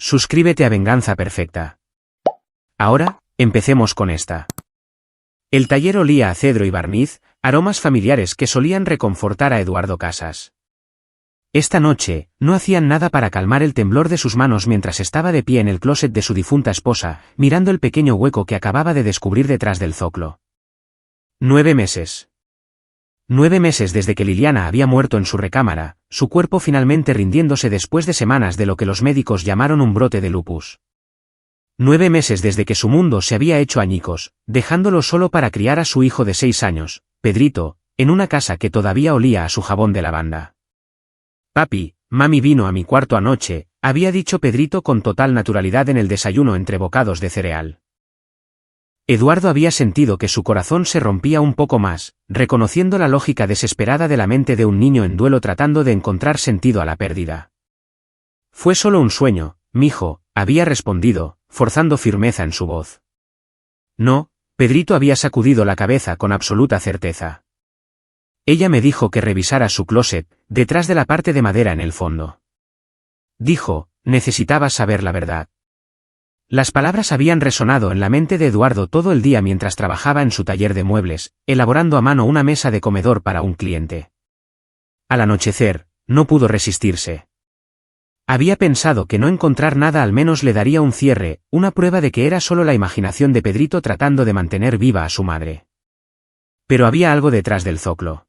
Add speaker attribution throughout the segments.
Speaker 1: Suscríbete a Venganza Perfecta. Ahora, empecemos con esta. El taller olía a cedro y barniz, aromas familiares que solían reconfortar a Eduardo Casas. Esta noche, no hacían nada para calmar el temblor de sus manos mientras estaba de pie en el closet de su difunta esposa, mirando el pequeño hueco que acababa de descubrir detrás del zoclo. 9 meses. 9 meses desde que Liliana había muerto en su recámara, su cuerpo finalmente rindiéndose después de semanas de lo que los médicos llamaron un brote de lupus. 9 meses desde que su mundo se había hecho añicos, dejándolo solo para criar a su hijo de 6 años, Pedrito, en una casa que todavía olía a su jabón de lavanda. Papi, mami vino a mi cuarto anoche, había dicho Pedrito con total naturalidad en el desayuno entre bocados de cereal. Eduardo había sentido que su corazón se rompía un poco más, reconociendo la lógica desesperada de la mente de un niño en duelo tratando de encontrar sentido a la pérdida. Fue solo un sueño, mijo, había respondido, forzando firmeza en su voz. No, Pedrito había sacudido la cabeza con absoluta certeza. Ella me dijo que revisara su closet, detrás de la parte de madera en el fondo. Dijo, necesitaba saber la verdad. Las palabras habían resonado en la mente de Eduardo todo el día mientras trabajaba en su taller de muebles, elaborando a mano una mesa de comedor para un cliente. Al anochecer, no pudo resistirse. Había pensado que no encontrar nada al menos le daría un cierre, una prueba de que era solo la imaginación de Pedrito tratando de mantener viva a su madre. Pero había algo detrás del zoclo.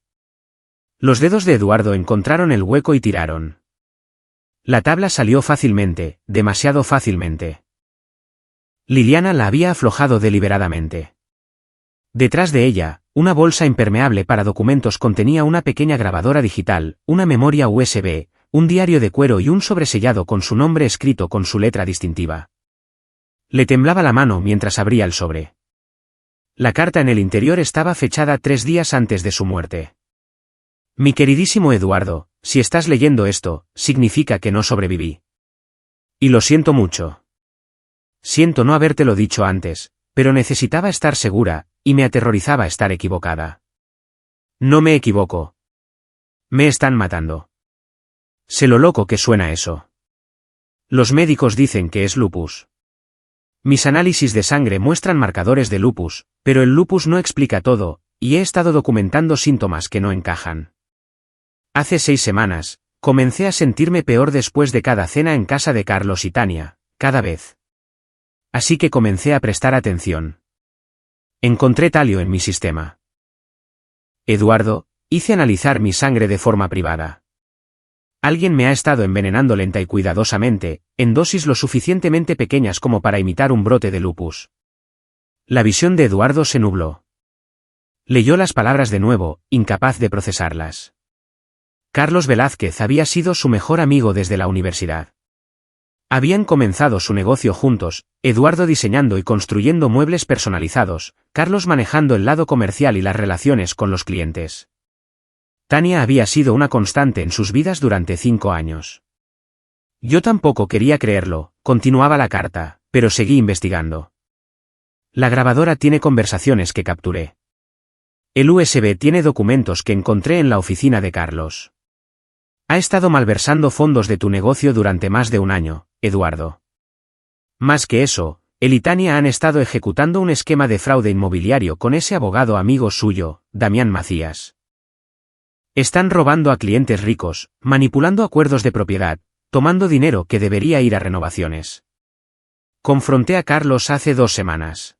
Speaker 1: Los dedos de Eduardo encontraron el hueco y tiraron. La tabla salió fácilmente, demasiado fácilmente. Liliana la había aflojado deliberadamente. Detrás de ella, una bolsa impermeable para documentos contenía una pequeña grabadora digital, una memoria USB, un diario de cuero y un sobresellado con su nombre escrito con su letra distintiva. Le temblaba la mano mientras abría el sobre. La carta en el interior estaba fechada 3 días antes de su muerte. Mi queridísimo Eduardo, si estás leyendo esto, significa que no sobreviví. Y lo siento mucho. Siento no habértelo dicho antes, pero necesitaba estar segura, y me aterrorizaba estar equivocada. No me equivoco. Me están matando. Sé lo loco que suena eso. Los médicos dicen que es lupus. Mis análisis de sangre muestran marcadores de lupus, pero el lupus no explica todo, y he estado documentando síntomas que no encajan. Hace 6 semanas, comencé a sentirme peor después de cada cena en casa de Carlos y Tania, cada vez. Así que comencé a prestar atención. Encontré talio en mi sistema. Eduardo, hice analizar mi sangre de forma privada. Alguien me ha estado envenenando lenta y cuidadosamente, en dosis lo suficientemente pequeñas como para imitar un brote de lupus. La visión de Eduardo se nubló. Leyó las palabras de nuevo, incapaz de procesarlas. Carlos Velázquez había sido su mejor amigo desde la universidad. Habían comenzado su negocio juntos, Eduardo diseñando y construyendo muebles personalizados, Carlos manejando el lado comercial y las relaciones con los clientes. Tania había sido una constante en sus vidas durante 5 años. Yo tampoco quería creerlo, continuaba la carta, pero seguí investigando. La grabadora tiene conversaciones que capturé. El USB tiene documentos que encontré en la oficina de Carlos. Ha estado malversando fondos de tu negocio durante más de un año, Eduardo. Más que eso, él y Tania han estado ejecutando un esquema de fraude inmobiliario con ese abogado amigo suyo, Damián Macías. Están robando a clientes ricos, manipulando acuerdos de propiedad, tomando dinero que debería ir a renovaciones. Confronté a Carlos hace 2 semanas.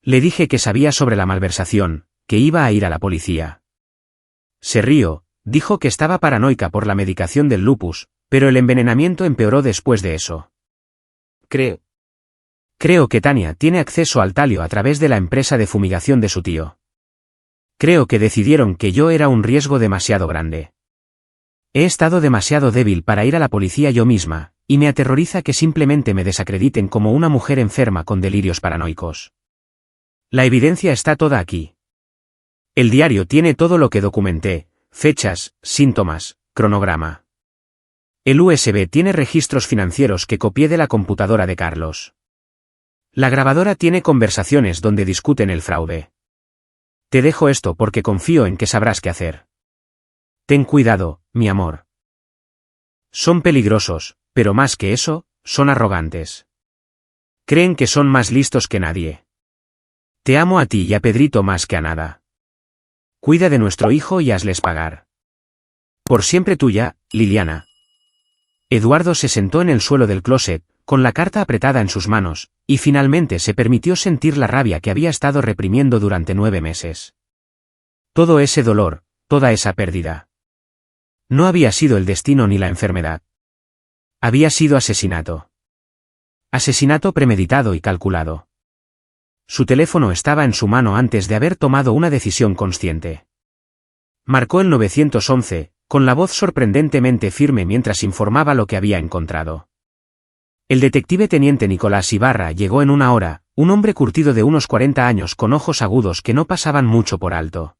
Speaker 1: Le dije que sabía sobre la malversación, que iba a ir a la policía. Se rió. Dijo que estaba paranoica por la medicación del lupus, pero el envenenamiento empeoró después de eso. Creo que Tania tiene acceso al talio a través de la empresa de fumigación de su tío. Creo que decidieron que yo era un riesgo demasiado grande. He estado demasiado débil para ir a la policía yo misma, y me aterroriza que simplemente me desacrediten como una mujer enferma con delirios paranoicos. La evidencia está toda aquí. El diario tiene todo lo que documenté. Fechas, síntomas, cronograma. El USB tiene registros financieros que copié de la computadora de Carlos. La grabadora tiene conversaciones donde discuten el fraude. Te dejo esto porque confío en que sabrás qué hacer. Ten cuidado, mi amor. Son peligrosos, pero más que eso, son arrogantes. Creen que son más listos que nadie. Te amo a ti y a Pedrito más que a nada. Cuida de nuestro hijo y hazles pagar. Por siempre tuya, Liliana. Eduardo se sentó en el suelo del closet, con la carta apretada en sus manos, y finalmente se permitió sentir la rabia que había estado reprimiendo durante 9 meses. Todo ese dolor, toda esa pérdida. No había sido el destino ni la enfermedad. Había sido asesinato. Asesinato premeditado y calculado. Su teléfono estaba en su mano antes de haber tomado una decisión consciente. Marcó el 911, con la voz sorprendentemente firme mientras informaba lo que había encontrado. El detective teniente Nicolás Ibarra llegó en 1 hora, un hombre curtido de unos 40 años con ojos agudos que no pasaban mucho por alto.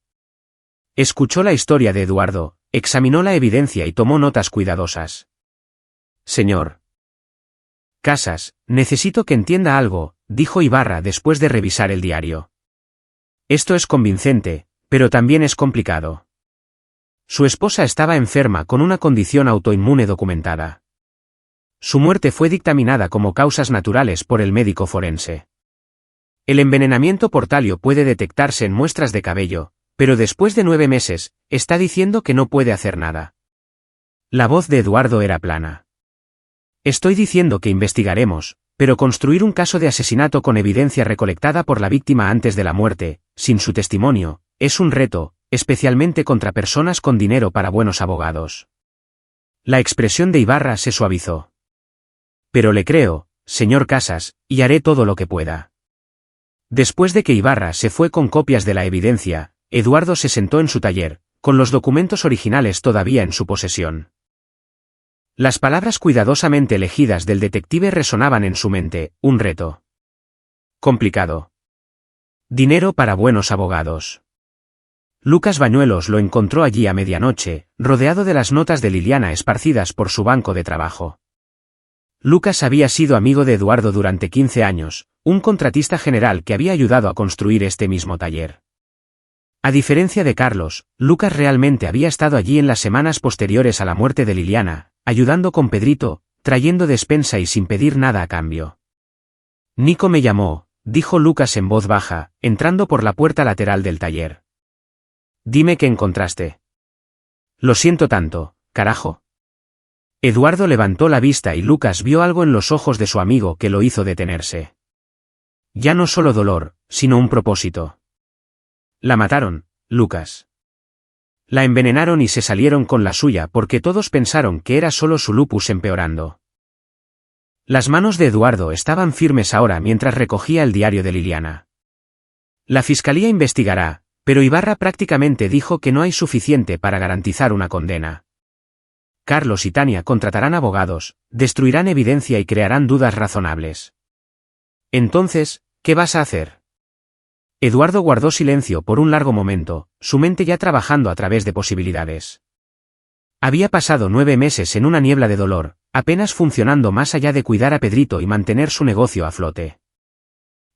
Speaker 1: Escuchó la historia de Eduardo, examinó la evidencia y tomó notas cuidadosas. Señor Casas, necesito que entienda algo, dijo Ibarra después de revisar el diario. Esto es convincente, pero también es complicado. Su esposa estaba enferma con una condición autoinmune documentada. Su muerte fue dictaminada como causas naturales por el médico forense. El envenenamiento por talio puede detectarse en muestras de cabello, pero después de 9 meses, está diciendo que no puede hacer nada. La voz de Eduardo era plana. Estoy diciendo que investigaremos, pero construir un caso de asesinato con evidencia recolectada por la víctima antes de la muerte, sin su testimonio, es un reto, especialmente contra personas con dinero para buenos abogados. La expresión de Ibarra se suavizó. Pero le creo, señor Casas, y haré todo lo que pueda. Después de que Ibarra se fue con copias de la evidencia, Eduardo se sentó en su taller, con los documentos originales todavía en su posesión. Las palabras cuidadosamente elegidas del detective resonaban en su mente, un reto. Complicado. Dinero para buenos abogados. Lucas Bañuelos lo encontró allí a medianoche, rodeado de las notas de Liliana esparcidas por su banco de trabajo. Lucas había sido amigo de Eduardo durante 15 años, un contratista general que había ayudado a construir este mismo taller. A diferencia de Carlos, Lucas realmente había estado allí en las semanas posteriores a la muerte de Liliana, ayudando con Pedrito, trayendo despensa y sin pedir nada a cambio. Nico me llamó, dijo Lucas en voz baja, entrando por la puerta lateral del taller. Dime qué encontraste. Lo siento tanto, carajo. Eduardo levantó la vista y Lucas vio algo en los ojos de su amigo que lo hizo detenerse. Ya no solo dolor, sino un propósito. La mataron, Lucas. La envenenaron y se salieron con la suya porque todos pensaron que era solo su lupus empeorando. Las manos de Eduardo estaban firmes ahora mientras recogía el diario de Liliana. La fiscalía investigará, pero Ibarra prácticamente dijo que no hay suficiente para garantizar una condena. Carlos y Tania contratarán abogados, destruirán evidencia y crearán dudas razonables. Entonces, ¿qué vas a hacer? Eduardo guardó silencio por un largo momento, su mente ya trabajando a través de posibilidades. Había pasado 9 meses en una niebla de dolor, apenas funcionando más allá de cuidar a Pedrito y mantener su negocio a flote.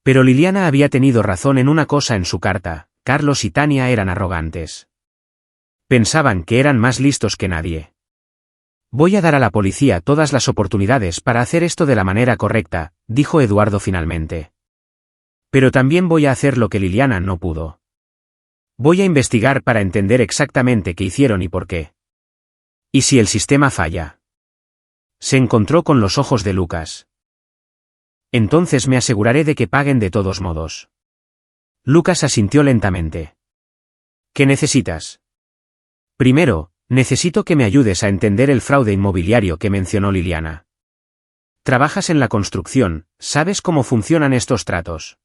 Speaker 1: Pero Liliana había tenido razón en una cosa en su carta, Carlos y Tania eran arrogantes. Pensaban que eran más listos que nadie. Voy a dar a la policía todas las oportunidades para hacer esto de la manera correcta, dijo Eduardo finalmente. Pero también voy a hacer lo que Liliana no pudo. Voy a investigar para entender exactamente qué hicieron y por qué. ¿Y si el sistema falla? Se encontró con los ojos de Lucas. Entonces me aseguraré de que paguen de todos modos. Lucas asintió lentamente. ¿Qué necesitas? Primero, necesito que me ayudes a entender el fraude inmobiliario que mencionó Liliana. Trabajas en la construcción, ¿sabes cómo funcionan estos tratos?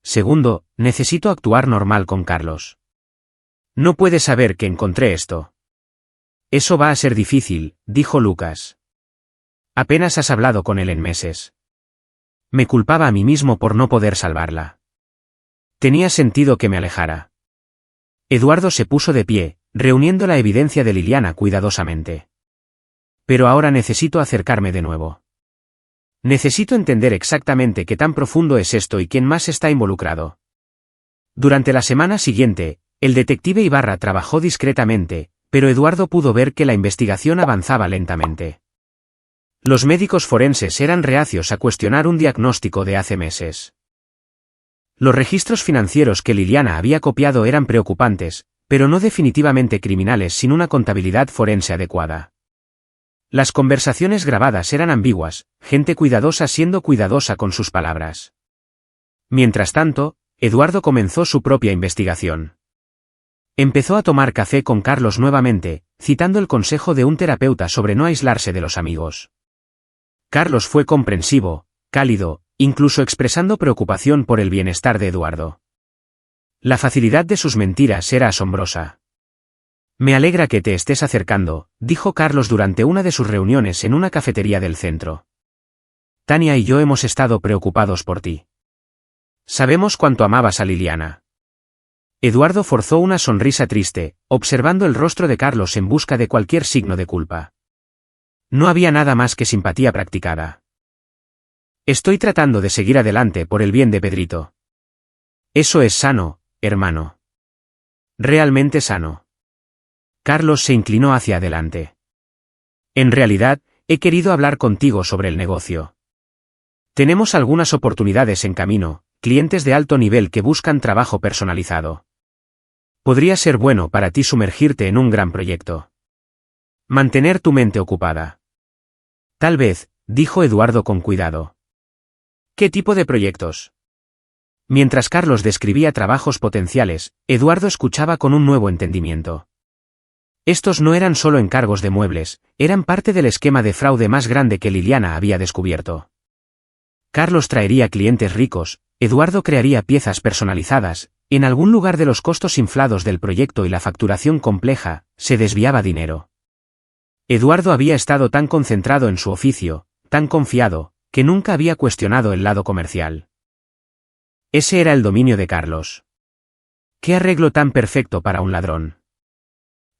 Speaker 1: Segundo, necesito actuar normal con Carlos. No puede saber que encontré esto. Eso va a ser difícil, dijo Lucas. Apenas has hablado con él en meses. Me culpaba a mí mismo por no poder salvarla. Tenía sentido que me alejara. Eduardo se puso de pie, reuniendo la evidencia de Liliana cuidadosamente. Pero ahora necesito acercarme de nuevo. Necesito entender exactamente qué tan profundo es esto y quién más está involucrado. Durante la semana siguiente, el detective Ibarra trabajó discretamente, pero Eduardo pudo ver que la investigación avanzaba lentamente. Los médicos forenses eran reacios a cuestionar un diagnóstico de hace meses. Los registros financieros que Liliana había copiado eran preocupantes, pero no definitivamente criminales sin una contabilidad forense adecuada. Las conversaciones grabadas eran ambiguas, gente cuidadosa siendo cuidadosa con sus palabras. Mientras tanto, Eduardo comenzó su propia investigación. Empezó a tomar café con Carlos nuevamente, citando el consejo de un terapeuta sobre no aislarse de los amigos. Carlos fue comprensivo, cálido, incluso expresando preocupación por el bienestar de Eduardo. La facilidad de sus mentiras era asombrosa. Me alegra que te estés acercando, dijo Carlos durante una de sus reuniones en una cafetería del centro. Tania y yo hemos estado preocupados por ti. Sabemos cuánto amabas a Liliana. Eduardo forzó una sonrisa triste, observando el rostro de Carlos en busca de cualquier signo de culpa. No había nada más que simpatía practicada. Estoy tratando de seguir adelante por el bien de Pedrito. Eso es sano, hermano. Realmente sano. Carlos se inclinó hacia adelante. En realidad, he querido hablar contigo sobre el negocio. Tenemos algunas oportunidades en camino, clientes de alto nivel que buscan trabajo personalizado. Podría ser bueno para ti sumergirte en un gran proyecto. Mantener tu mente ocupada. Tal vez, dijo Eduardo con cuidado. ¿Qué tipo de proyectos? Mientras Carlos describía trabajos potenciales, Eduardo escuchaba con un nuevo entendimiento. Estos no eran solo encargos de muebles, eran parte del esquema de fraude más grande que Liliana había descubierto. Carlos traería clientes ricos, Eduardo crearía piezas personalizadas, en algún lugar de los costos inflados del proyecto y la facturación compleja, se desviaba dinero. Eduardo había estado tan concentrado en su oficio, tan confiado, que nunca había cuestionado el lado comercial. Ese era el dominio de Carlos. ¡Qué arreglo tan perfecto para un ladrón!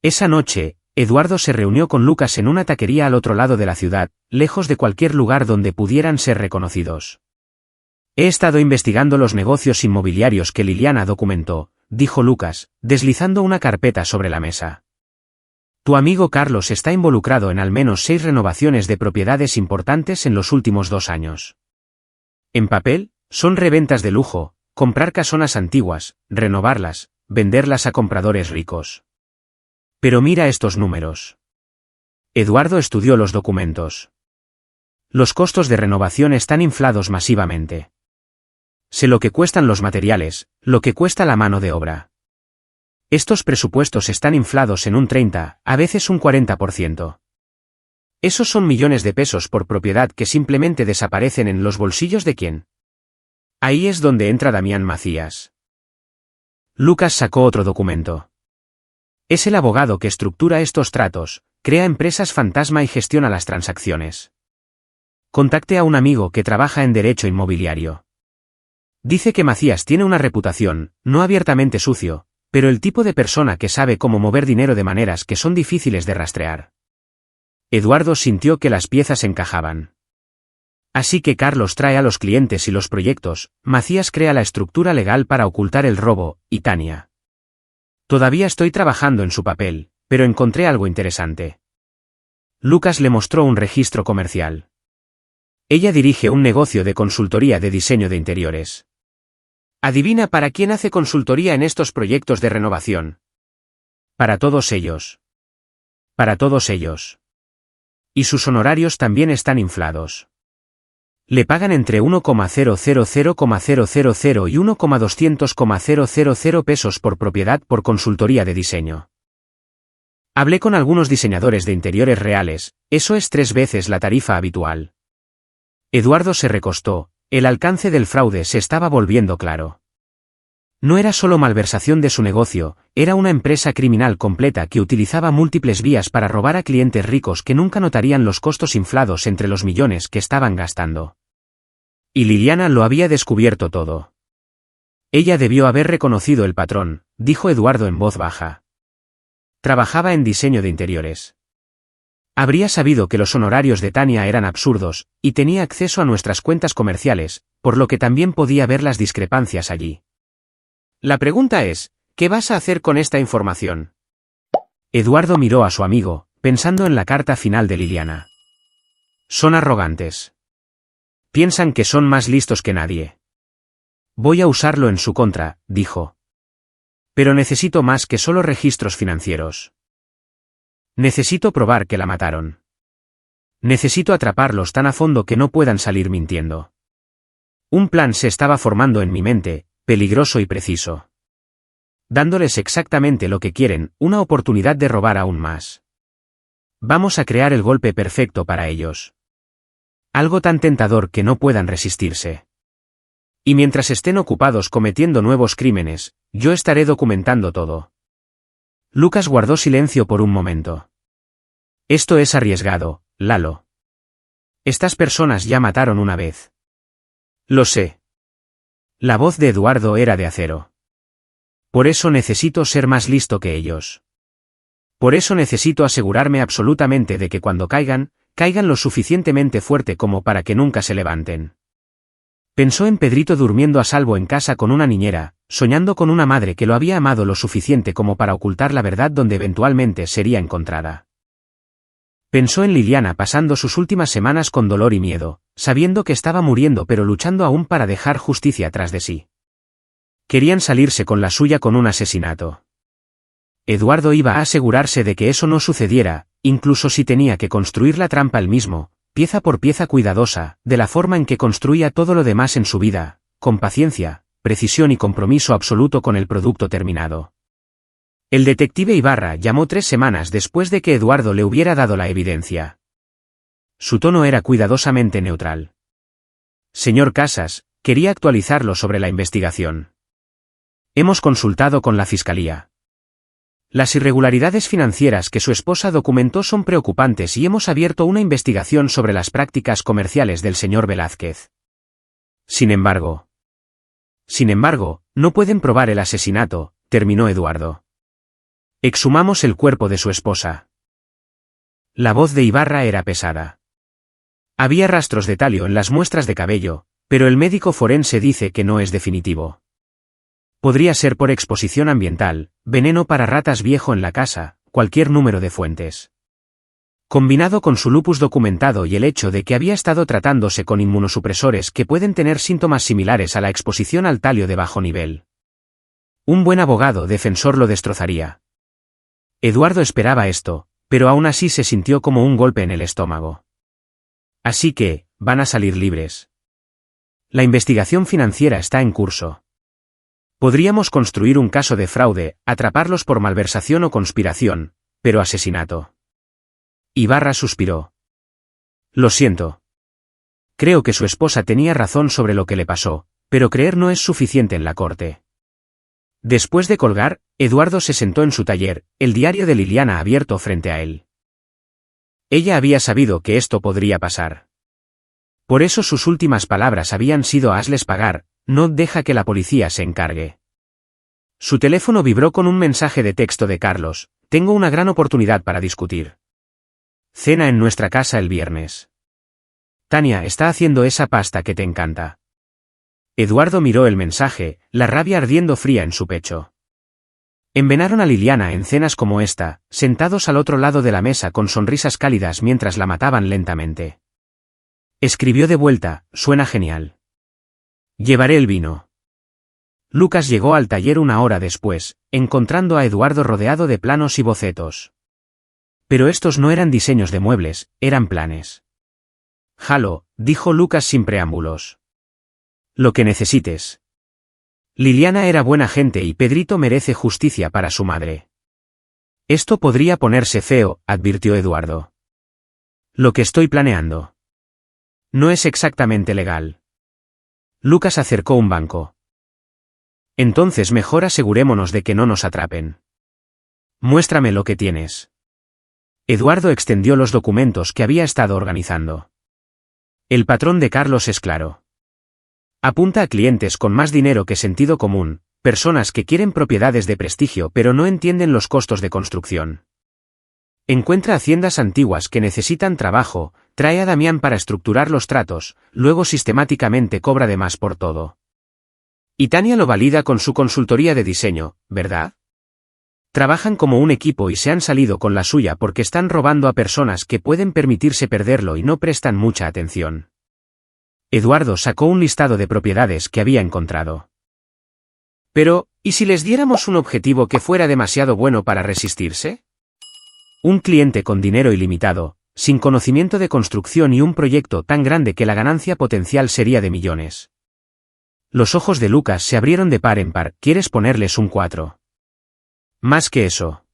Speaker 1: Esa noche, Eduardo se reunió con Lucas en una taquería al otro lado de la ciudad, lejos de cualquier lugar donde pudieran ser reconocidos. He estado investigando los negocios inmobiliarios que Liliana documentó, dijo Lucas, deslizando una carpeta sobre la mesa. Tu amigo Carlos está involucrado en al menos 6 renovaciones de propiedades importantes en los últimos 2 años. En papel, son reventas de lujo, comprar casonas antiguas, renovarlas, venderlas a compradores ricos. Pero mira estos números. Eduardo estudió los documentos. Los costos de renovación están inflados masivamente. Sé lo que cuestan los materiales, lo que cuesta la mano de obra. Estos presupuestos están inflados en un 30, a veces un 40%. Esos son millones de pesos por propiedad que simplemente desaparecen en los bolsillos de quién. Ahí es donde entra Damián Macías. Lucas sacó otro documento. Es el abogado que estructura estos tratos, crea empresas fantasma y gestiona las transacciones. Contacte a un amigo que trabaja en derecho inmobiliario. Dice que Macías tiene una reputación, no abiertamente sucio, pero el tipo de persona que sabe cómo mover dinero de maneras que son difíciles de rastrear. Eduardo sintió que las piezas encajaban. Así que Carlos trae a los clientes y los proyectos, Macías crea la estructura legal para ocultar el robo, y Tania. Todavía estoy trabajando en su papel, pero encontré algo interesante. Lucas le mostró un registro comercial. Ella dirige un negocio de consultoría de diseño de interiores. Adivina para quién hace consultoría en estos proyectos de renovación. Para todos ellos. Para todos ellos. Y sus honorarios también están inflados. Le pagan entre 1,000,000 y 1,200,000 pesos por propiedad por consultoría de diseño. Hablé con algunos diseñadores de interiores reales, eso es 3 veces la tarifa habitual. Eduardo se recostó, el alcance del fraude se estaba volviendo claro. No era solo malversación de su negocio, era una empresa criminal completa que utilizaba múltiples vías para robar a clientes ricos que nunca notarían los costos inflados entre los millones que estaban gastando. Y Liliana lo había descubierto todo. Ella debió haber reconocido el patrón, dijo Eduardo en voz baja. Trabajaba en diseño de interiores. Habría sabido que los honorarios de Tania eran absurdos, y tenía acceso a nuestras cuentas comerciales, por lo que también podía ver las discrepancias allí. La pregunta es, ¿qué vas a hacer con esta información? Eduardo miró a su amigo, pensando en la carta final de Liliana. Son arrogantes. Piensan que son más listos que nadie. Voy a usarlo en su contra, dijo. Pero necesito más que solo registros financieros. Necesito probar que la mataron. Necesito atraparlos tan a fondo que no puedan salir mintiendo. Un plan se estaba formando en mi mente, peligroso y preciso. Dándoles exactamente lo que quieren, una oportunidad de robar aún más. Vamos a crear el golpe perfecto para ellos. Algo tan tentador que no puedan resistirse. Y mientras estén ocupados cometiendo nuevos crímenes, yo estaré documentando todo. Lucas guardó silencio por un momento. Esto es arriesgado, Lalo. Estas personas ya mataron una vez. Lo sé. La voz de Eduardo era de acero. Por eso necesito ser más listo que ellos. Por eso necesito asegurarme absolutamente de que cuando caigan lo suficientemente fuerte como para que nunca se levanten. Pensó en Pedrito durmiendo a salvo en casa con una niñera, soñando con una madre que lo había amado lo suficiente como para ocultar la verdad donde eventualmente sería encontrada. Pensó en Liliana pasando sus últimas semanas con dolor y miedo, sabiendo que estaba muriendo pero luchando aún para dejar justicia tras de sí. Querían salirse con la suya con un asesinato. Eduardo iba a asegurarse de que eso no sucediera, incluso si tenía que construir la trampa él mismo, pieza por pieza cuidadosa, de la forma en que construía todo lo demás en su vida, con paciencia, precisión y compromiso absoluto con el producto terminado. El detective Ibarra llamó 3 semanas después de que Eduardo le hubiera dado la evidencia. Su tono era cuidadosamente neutral. Señor Casas, quería actualizarlo sobre la investigación. Hemos consultado con la Fiscalía. Las irregularidades financieras que su esposa documentó son preocupantes y hemos abierto una investigación sobre las prácticas comerciales del señor Velázquez. Sin embargo, no pueden probar el asesinato, terminó Eduardo. Exhumamos el cuerpo de su esposa. La voz de Ibarra era pesada. Había rastros de talio en las muestras de cabello, pero el médico forense dice que no es definitivo. Podría ser por exposición ambiental, veneno para ratas viejo en la casa, cualquier número de fuentes. Combinado con su lupus documentado y el hecho de que había estado tratándose con inmunosupresores que pueden tener síntomas similares a la exposición al talio de bajo nivel. Un buen abogado defensor lo destrozaría. Eduardo esperaba esto, pero aún así se sintió como un golpe en el estómago. Así que, van a salir libres. La investigación financiera está en curso. Podríamos construir un caso de fraude, atraparlos por malversación o conspiración, pero asesinato. Ibarra suspiró. Lo siento. Creo que su esposa tenía razón sobre lo que le pasó, pero creer no es suficiente en la corte. Después de colgar, Eduardo se sentó en su taller, el diario de Liliana abierto frente a él. Ella había sabido que esto podría pasar. Por eso sus últimas palabras habían sido hazles pagar, no deja que la policía se encargue. Su teléfono vibró con un mensaje de texto de Carlos, tengo una gran oportunidad para discutir. Cena en nuestra casa el viernes. Tania está haciendo esa pasta que te encanta. Eduardo miró el mensaje, la rabia ardiendo fría en su pecho. Envenaron a Liliana en cenas como esta, sentados al otro lado de la mesa con sonrisas cálidas mientras la mataban lentamente. Escribió de vuelta, suena genial. Llevaré el vino. Lucas llegó al taller 1 hora después, encontrando a Eduardo rodeado de planos y bocetos. Pero estos no eran diseños de muebles, eran planes. Jalo, dijo Lucas sin preámbulos. Lo que necesites. Liliana era buena gente y Pedrito merece justicia para su madre. Esto podría ponerse feo, advirtió Eduardo. Lo que estoy planeando. No es exactamente legal. Lucas acercó un banco. Entonces mejor asegurémonos de que no nos atrapen. Muéstrame lo que tienes. Eduardo extendió los documentos que había estado organizando. El patrón de Carlos es claro. Apunta a clientes con más dinero que sentido común, personas que quieren propiedades de prestigio pero no entienden los costos de construcción. Encuentra haciendas antiguas que necesitan trabajo, trae a Damián para estructurar los tratos, luego sistemáticamente cobra de más por todo. Y Tania lo valida con su consultoría de diseño, ¿verdad? Trabajan como un equipo y se han salido con la suya porque están robando a personas que pueden permitirse perderlo y no prestan mucha atención. Eduardo sacó un listado de propiedades que había encontrado. Pero, ¿y si les diéramos un objetivo que fuera demasiado bueno para resistirse? Un cliente con dinero ilimitado, sin conocimiento de construcción y un proyecto tan grande que la ganancia potencial sería de millones. Los ojos de Lucas se abrieron de par en par. ¿Quieres ponerles un 4? Más que eso.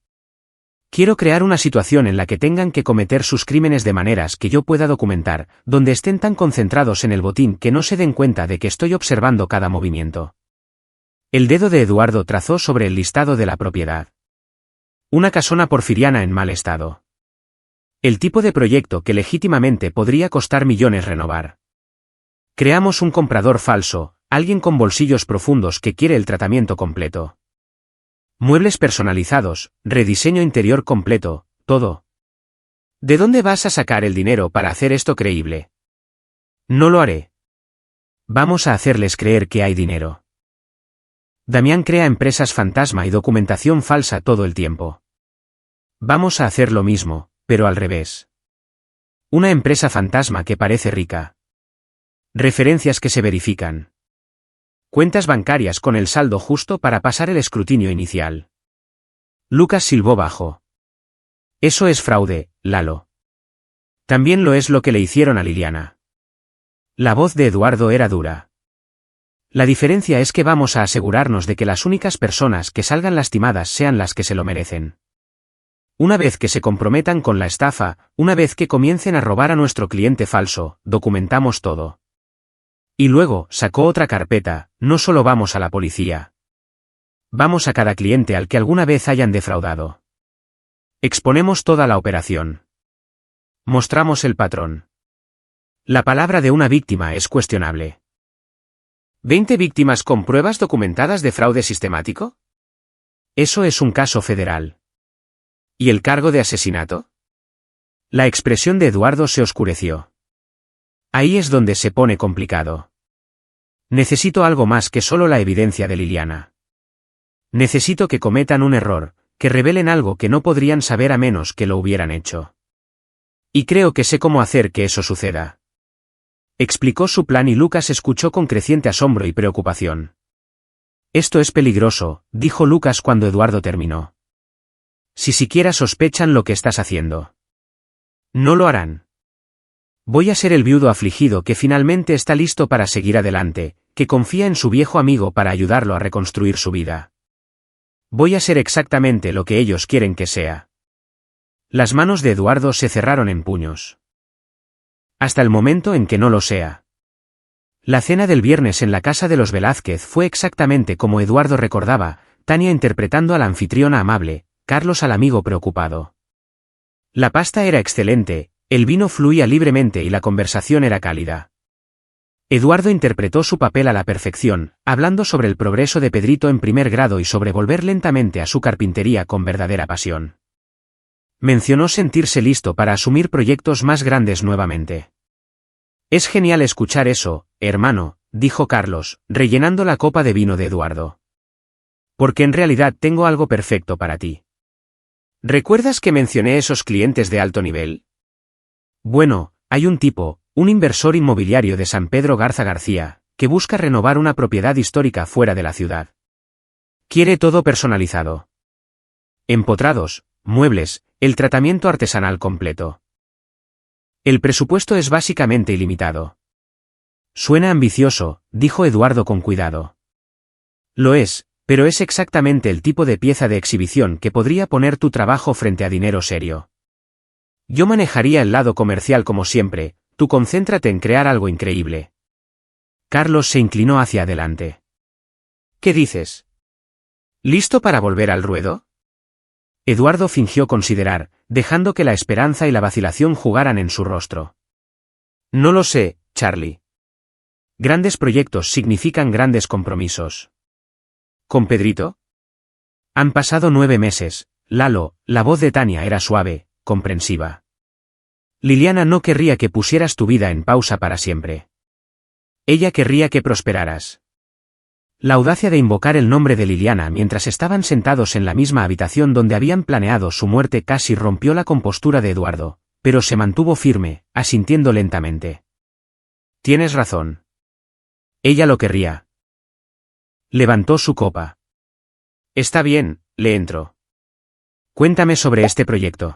Speaker 1: Quiero crear una situación en la que tengan que cometer sus crímenes de maneras que yo pueda documentar, donde estén tan concentrados en el botín que no se den cuenta de que estoy observando cada movimiento. El dedo de Eduardo trazó sobre el listado de la propiedad. Una casona porfiriana en mal estado. El tipo de proyecto que legítimamente podría costar millones renovar. Creamos un comprador falso, alguien con bolsillos profundos que quiere el tratamiento completo. Muebles personalizados, rediseño interior completo, todo. ¿De dónde vas a sacar el dinero para hacer esto creíble? No lo haré. Vamos a hacerles creer que hay dinero. Damián crea empresas fantasma y documentación falsa todo el tiempo. Vamos a hacer lo mismo, pero al revés. Una empresa fantasma que parece rica. Referencias que se verifican. Cuentas bancarias con el saldo justo para pasar el escrutinio inicial. Lucas silbó bajo. Eso es fraude, Lalo. También lo es lo que le hicieron a Liliana. La voz de Eduardo era dura. La diferencia es que vamos a asegurarnos de que las únicas personas que salgan lastimadas sean las que se lo merecen. Una vez que se comprometan con la estafa, una vez que comiencen a robar a nuestro cliente falso, documentamos todo. Y luego, sacó otra carpeta, no solo vamos a la policía. Vamos a cada cliente al que alguna vez hayan defraudado. Exponemos toda la operación. Mostramos el patrón. La palabra de una víctima es cuestionable. ¿20 víctimas con pruebas documentadas de fraude sistemático? Eso es un caso federal. ¿Y el cargo de asesinato? La expresión de Eduardo se oscureció. Ahí es donde se pone complicado. Necesito algo más que solo la evidencia de Liliana. Necesito que cometan un error, que revelen algo que no podrían saber a menos que lo hubieran hecho. Y creo que sé cómo hacer que eso suceda. Explicó su plan y Lucas escuchó con creciente asombro y preocupación. Esto es peligroso, dijo Lucas cuando Eduardo terminó. Si siquiera sospechan lo que estás haciendo. No lo harán. Voy a ser el viudo afligido que finalmente está listo para seguir adelante, que confía en su viejo amigo para ayudarlo a reconstruir su vida. Voy a ser exactamente lo que ellos quieren que sea. Las manos de Eduardo se cerraron en puños. Hasta el momento en que no lo sea. La cena del viernes en la casa de los Velázquez fue exactamente como Eduardo recordaba, Tania interpretando a la anfitriona amable, Carlos al amigo preocupado. La pasta era excelente, el vino fluía libremente y la conversación era cálida. Eduardo interpretó su papel a la perfección, hablando sobre el progreso de Pedrito en primer grado y sobre volver lentamente a su carpintería con verdadera pasión. Mencionó sentirse listo para asumir proyectos más grandes nuevamente. Es genial escuchar eso, hermano, dijo Carlos, rellenando la copa de vino de Eduardo. Porque en realidad tengo algo perfecto para ti. ¿Recuerdas que mencioné esos clientes de alto nivel? Bueno, hay un tipo, un inversor inmobiliario de San Pedro Garza García, que busca renovar una propiedad histórica fuera de la ciudad. Quiere todo personalizado. Empotrados, muebles, el tratamiento artesanal completo. El presupuesto es básicamente ilimitado. Suena ambicioso, dijo Eduardo con cuidado. Lo es, pero es exactamente el tipo de pieza de exhibición que podría poner tu trabajo frente a dinero serio. Yo manejaría el lado comercial como siempre, tú concéntrate en crear algo increíble. Carlos se inclinó hacia adelante. ¿Qué dices? ¿Listo para volver al ruedo? Eduardo fingió considerar, dejando que la esperanza y la vacilación jugaran en su rostro. No lo sé, Charlie. Grandes proyectos significan grandes compromisos. ¿Con Pedrito? Han pasado 9 meses, Lalo, la voz de Tania era suave, comprensiva. Liliana no querría que pusieras tu vida en pausa para siempre. Ella querría que prosperaras. La audacia de invocar el nombre de Liliana mientras estaban sentados en la misma habitación donde habían planeado su muerte casi rompió la compostura de Eduardo, pero se mantuvo firme, asintiendo lentamente. Tienes razón. Ella lo querría. Levantó su copa. Está bien, le entró. Cuéntame sobre este proyecto.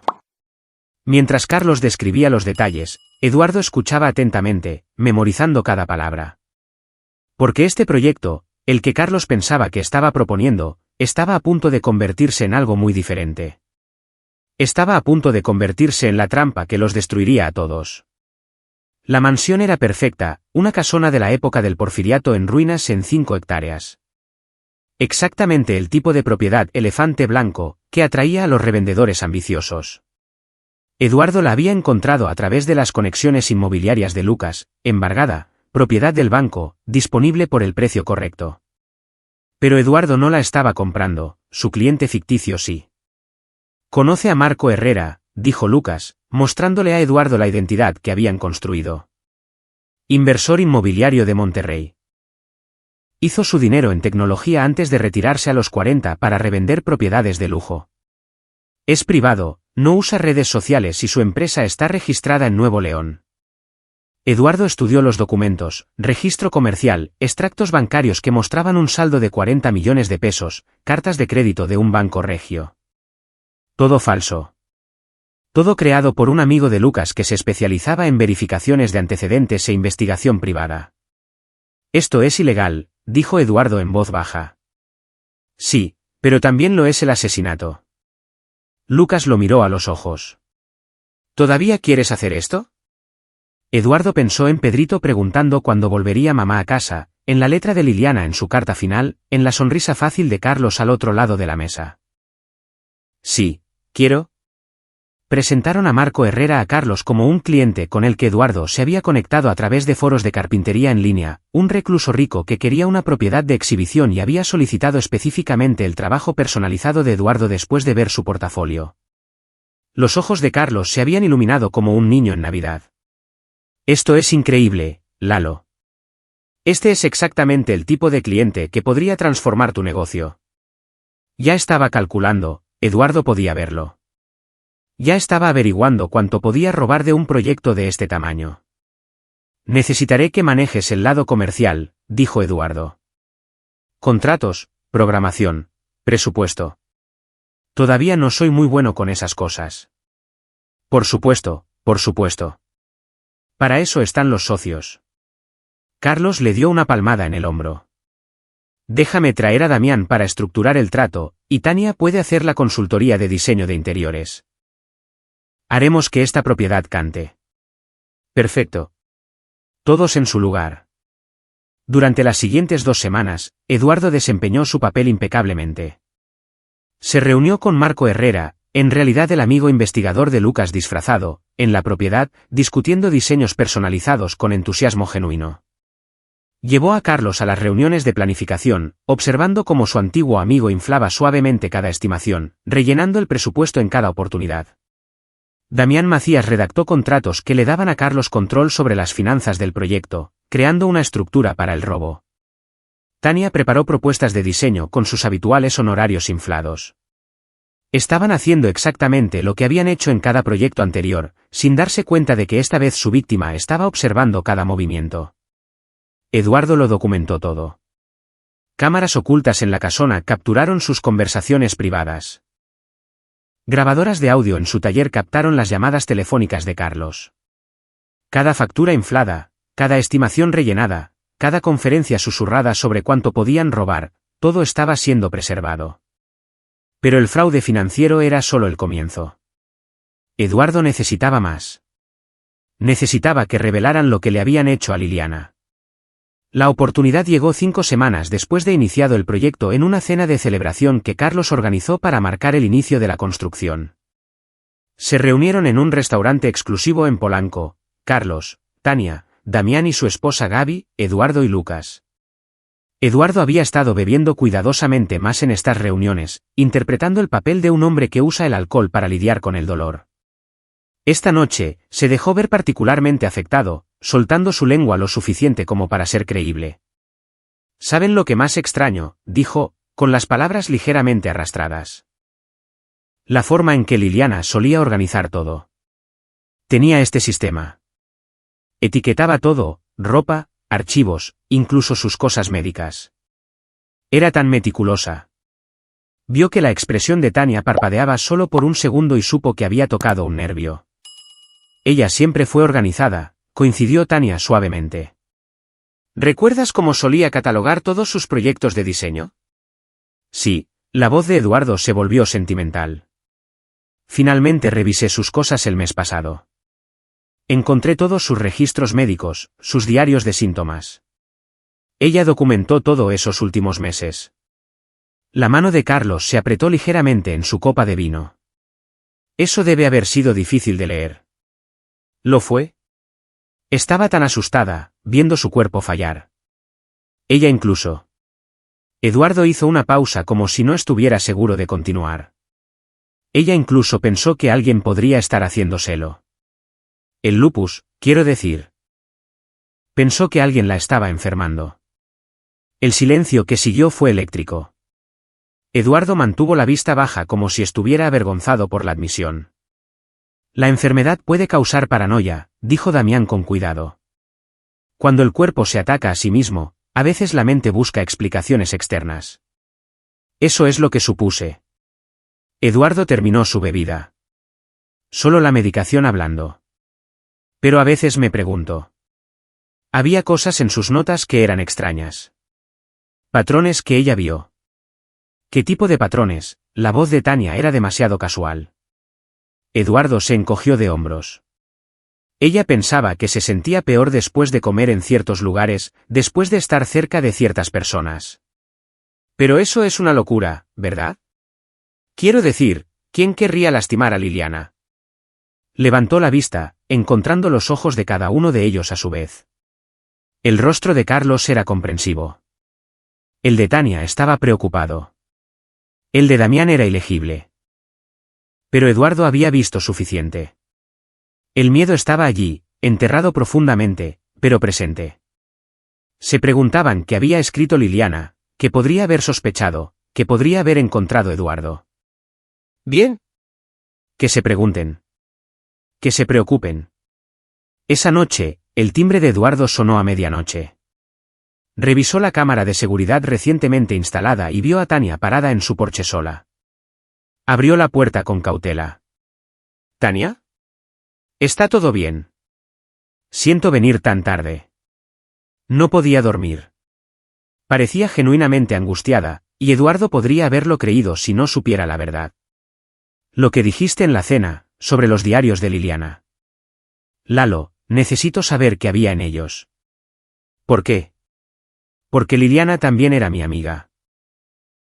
Speaker 1: Mientras Carlos describía los detalles, Eduardo escuchaba atentamente, memorizando cada palabra. Porque este proyecto, el que Carlos pensaba que estaba proponiendo, estaba a punto de convertirse en algo muy diferente. Estaba a punto de convertirse en la trampa que los destruiría a todos. La mansión era perfecta, una casona de la época del Porfiriato en ruinas en 5 hectáreas. Exactamente el tipo de propiedad elefante blanco, que atraía a los revendedores ambiciosos. Eduardo la había encontrado a través de las conexiones inmobiliarias de Lucas, embargada, propiedad del banco, disponible por el precio correcto. Pero Eduardo no la estaba comprando, su cliente ficticio sí. Conoce a Marco Herrera, dijo Lucas, mostrándole a Eduardo la identidad que habían construido. Inversor inmobiliario de Monterrey. Hizo su dinero en tecnología antes de retirarse a los 40 para revender propiedades de lujo. Es privado, no usa redes sociales y su empresa está registrada en Nuevo León. Eduardo estudió los documentos, registro comercial, extractos bancarios que mostraban un saldo de 40 millones de pesos, cartas de crédito de un banco regio. Todo falso. Todo creado por un amigo de Lucas que se especializaba en verificaciones de antecedentes e investigación privada. Esto es ilegal, dijo Eduardo en voz baja. Sí, pero también lo es el asesinato. Lucas lo miró a los ojos. ¿Todavía quieres hacer esto? Eduardo pensó en Pedrito preguntando cuándo volvería mamá a casa, en la letra de Liliana en su carta final, en la sonrisa fácil de Carlos al otro lado de la mesa. Sí, quiero. Presentaron a Marco Herrera a Carlos como un cliente con el que Eduardo se había conectado a través de foros de carpintería en línea, un recluso rico que quería una propiedad de exhibición y había solicitado específicamente el trabajo personalizado de Eduardo después de ver su portafolio. Los ojos de Carlos se habían iluminado como un niño en Navidad. Esto es increíble, Lalo. Este es exactamente el tipo de cliente que podría transformar tu negocio. Ya estaba calculando, Eduardo podía verlo. Ya estaba averiguando cuánto podía robar de un proyecto de este tamaño. Necesitaré que manejes el lado comercial, dijo Eduardo. Contratos, programación, presupuesto. Todavía no soy muy bueno con esas cosas. Por supuesto, por supuesto. Para eso están los socios. Carlos le dio una palmada en el hombro. Déjame traer a Damián para estructurar el trato, y Tania puede hacer la consultoría de diseño de interiores. Haremos que esta propiedad cante. Perfecto. Todos en su lugar. Durante las siguientes 2 semanas, Eduardo desempeñó su papel impecablemente. Se reunió con Marco Herrera, en realidad el amigo investigador de Lucas disfrazado, en la propiedad, discutiendo diseños personalizados con entusiasmo genuino. Llevó a Carlos a las reuniones de planificación, observando cómo su antiguo amigo inflaba suavemente cada estimación, rellenando el presupuesto en cada oportunidad. Damián Macías redactó contratos que le daban a Carlos control sobre las finanzas del proyecto, creando una estructura para el robo. Tania preparó propuestas de diseño con sus habituales honorarios inflados. Estaban haciendo exactamente lo que habían hecho en cada proyecto anterior, sin darse cuenta de que esta vez su víctima estaba observando cada movimiento. Eduardo lo documentó todo. Cámaras ocultas en la casona capturaron sus conversaciones privadas. Grabadoras de audio en su taller captaron las llamadas telefónicas de Carlos. Cada factura inflada, cada estimación rellenada, cada conferencia susurrada sobre cuánto podían robar, todo estaba siendo preservado. Pero el fraude financiero era solo el comienzo. Eduardo necesitaba más. Necesitaba que revelaran lo que le habían hecho a Liliana. La oportunidad llegó 5 semanas después de iniciado el proyecto en una cena de celebración que Carlos organizó para marcar el inicio de la construcción. Se reunieron en un restaurante exclusivo en Polanco, Carlos, Tania, Damián y su esposa Gaby, Eduardo y Lucas. Eduardo había estado bebiendo cuidadosamente más en estas reuniones, interpretando el papel de un hombre que usa el alcohol para lidiar con el dolor. Esta noche, se dejó ver particularmente afectado, soltando su lengua lo suficiente como para ser creíble. ¿Saben lo que más extraño?, dijo, con las palabras ligeramente arrastradas. La forma en que Liliana solía organizar todo. Tenía este sistema. Etiquetaba todo, ropa, archivos, incluso sus cosas médicas. Era tan meticulosa. Vio que la expresión de Tania parpadeaba solo por un segundo y supo que había tocado un nervio. Ella siempre fue organizada, coincidió Tania suavemente. ¿Recuerdas cómo solía catalogar todos sus proyectos de diseño? Sí, la voz de Eduardo se volvió sentimental. Finalmente revisé sus cosas el mes pasado. Encontré todos sus registros médicos, sus diarios de síntomas. Ella documentó todo esos últimos meses. La mano de Carlos se apretó ligeramente en su copa de vino. Eso debe haber sido difícil de leer. ¿Lo fue? Estaba tan asustada, viendo su cuerpo fallar. Ella incluso. Eduardo hizo una pausa como si no estuviera seguro de continuar. Ella incluso pensó que alguien podría estar haciéndoselo. El lupus, quiero decir. Pensó que alguien la estaba enfermando. El silencio que siguió fue eléctrico. Eduardo mantuvo la vista baja como si estuviera avergonzado por la admisión. La enfermedad puede causar paranoia, dijo Damián con cuidado. Cuando el cuerpo se ataca a sí mismo, a veces la mente busca explicaciones externas. Eso es lo que supuse. Eduardo terminó su bebida. Solo la medicación hablando. Pero a veces me pregunto. Había cosas en sus notas que eran extrañas. Patrones que ella vio. ¿Qué tipo de patrones? La voz de Tania era demasiado casual. Eduardo se encogió de hombros. Ella pensaba que se sentía peor después de comer en ciertos lugares, después de estar cerca de ciertas personas. Pero eso es una locura, ¿verdad? Quiero decir, ¿quién querría lastimar a Liliana? Levantó la vista, encontrando los ojos de cada uno de ellos a su vez. El rostro de Carlos era comprensivo. El de Tania estaba preocupado. El de Damián era ilegible. Pero Eduardo había visto suficiente. El miedo estaba allí, enterrado profundamente, pero presente. Se preguntaban qué había escrito Liliana, qué podría haber sospechado, qué podría haber encontrado Eduardo. Bien. Que se pregunten. Que se preocupen. Esa noche, el timbre de Eduardo sonó a medianoche. Revisó la cámara de seguridad recientemente instalada y vio a Tania parada en su porche sola. Abrió la puerta con cautela. ¿Tania? ¿Está todo bien? Siento venir tan tarde. No podía dormir. Parecía genuinamente angustiada, y Eduardo podría haberlo creído si no supiera la verdad. Lo que dijiste en la cena, sobre los diarios de Liliana. Lalo, necesito saber qué había en ellos. ¿Por qué? Porque Liliana también era mi amiga.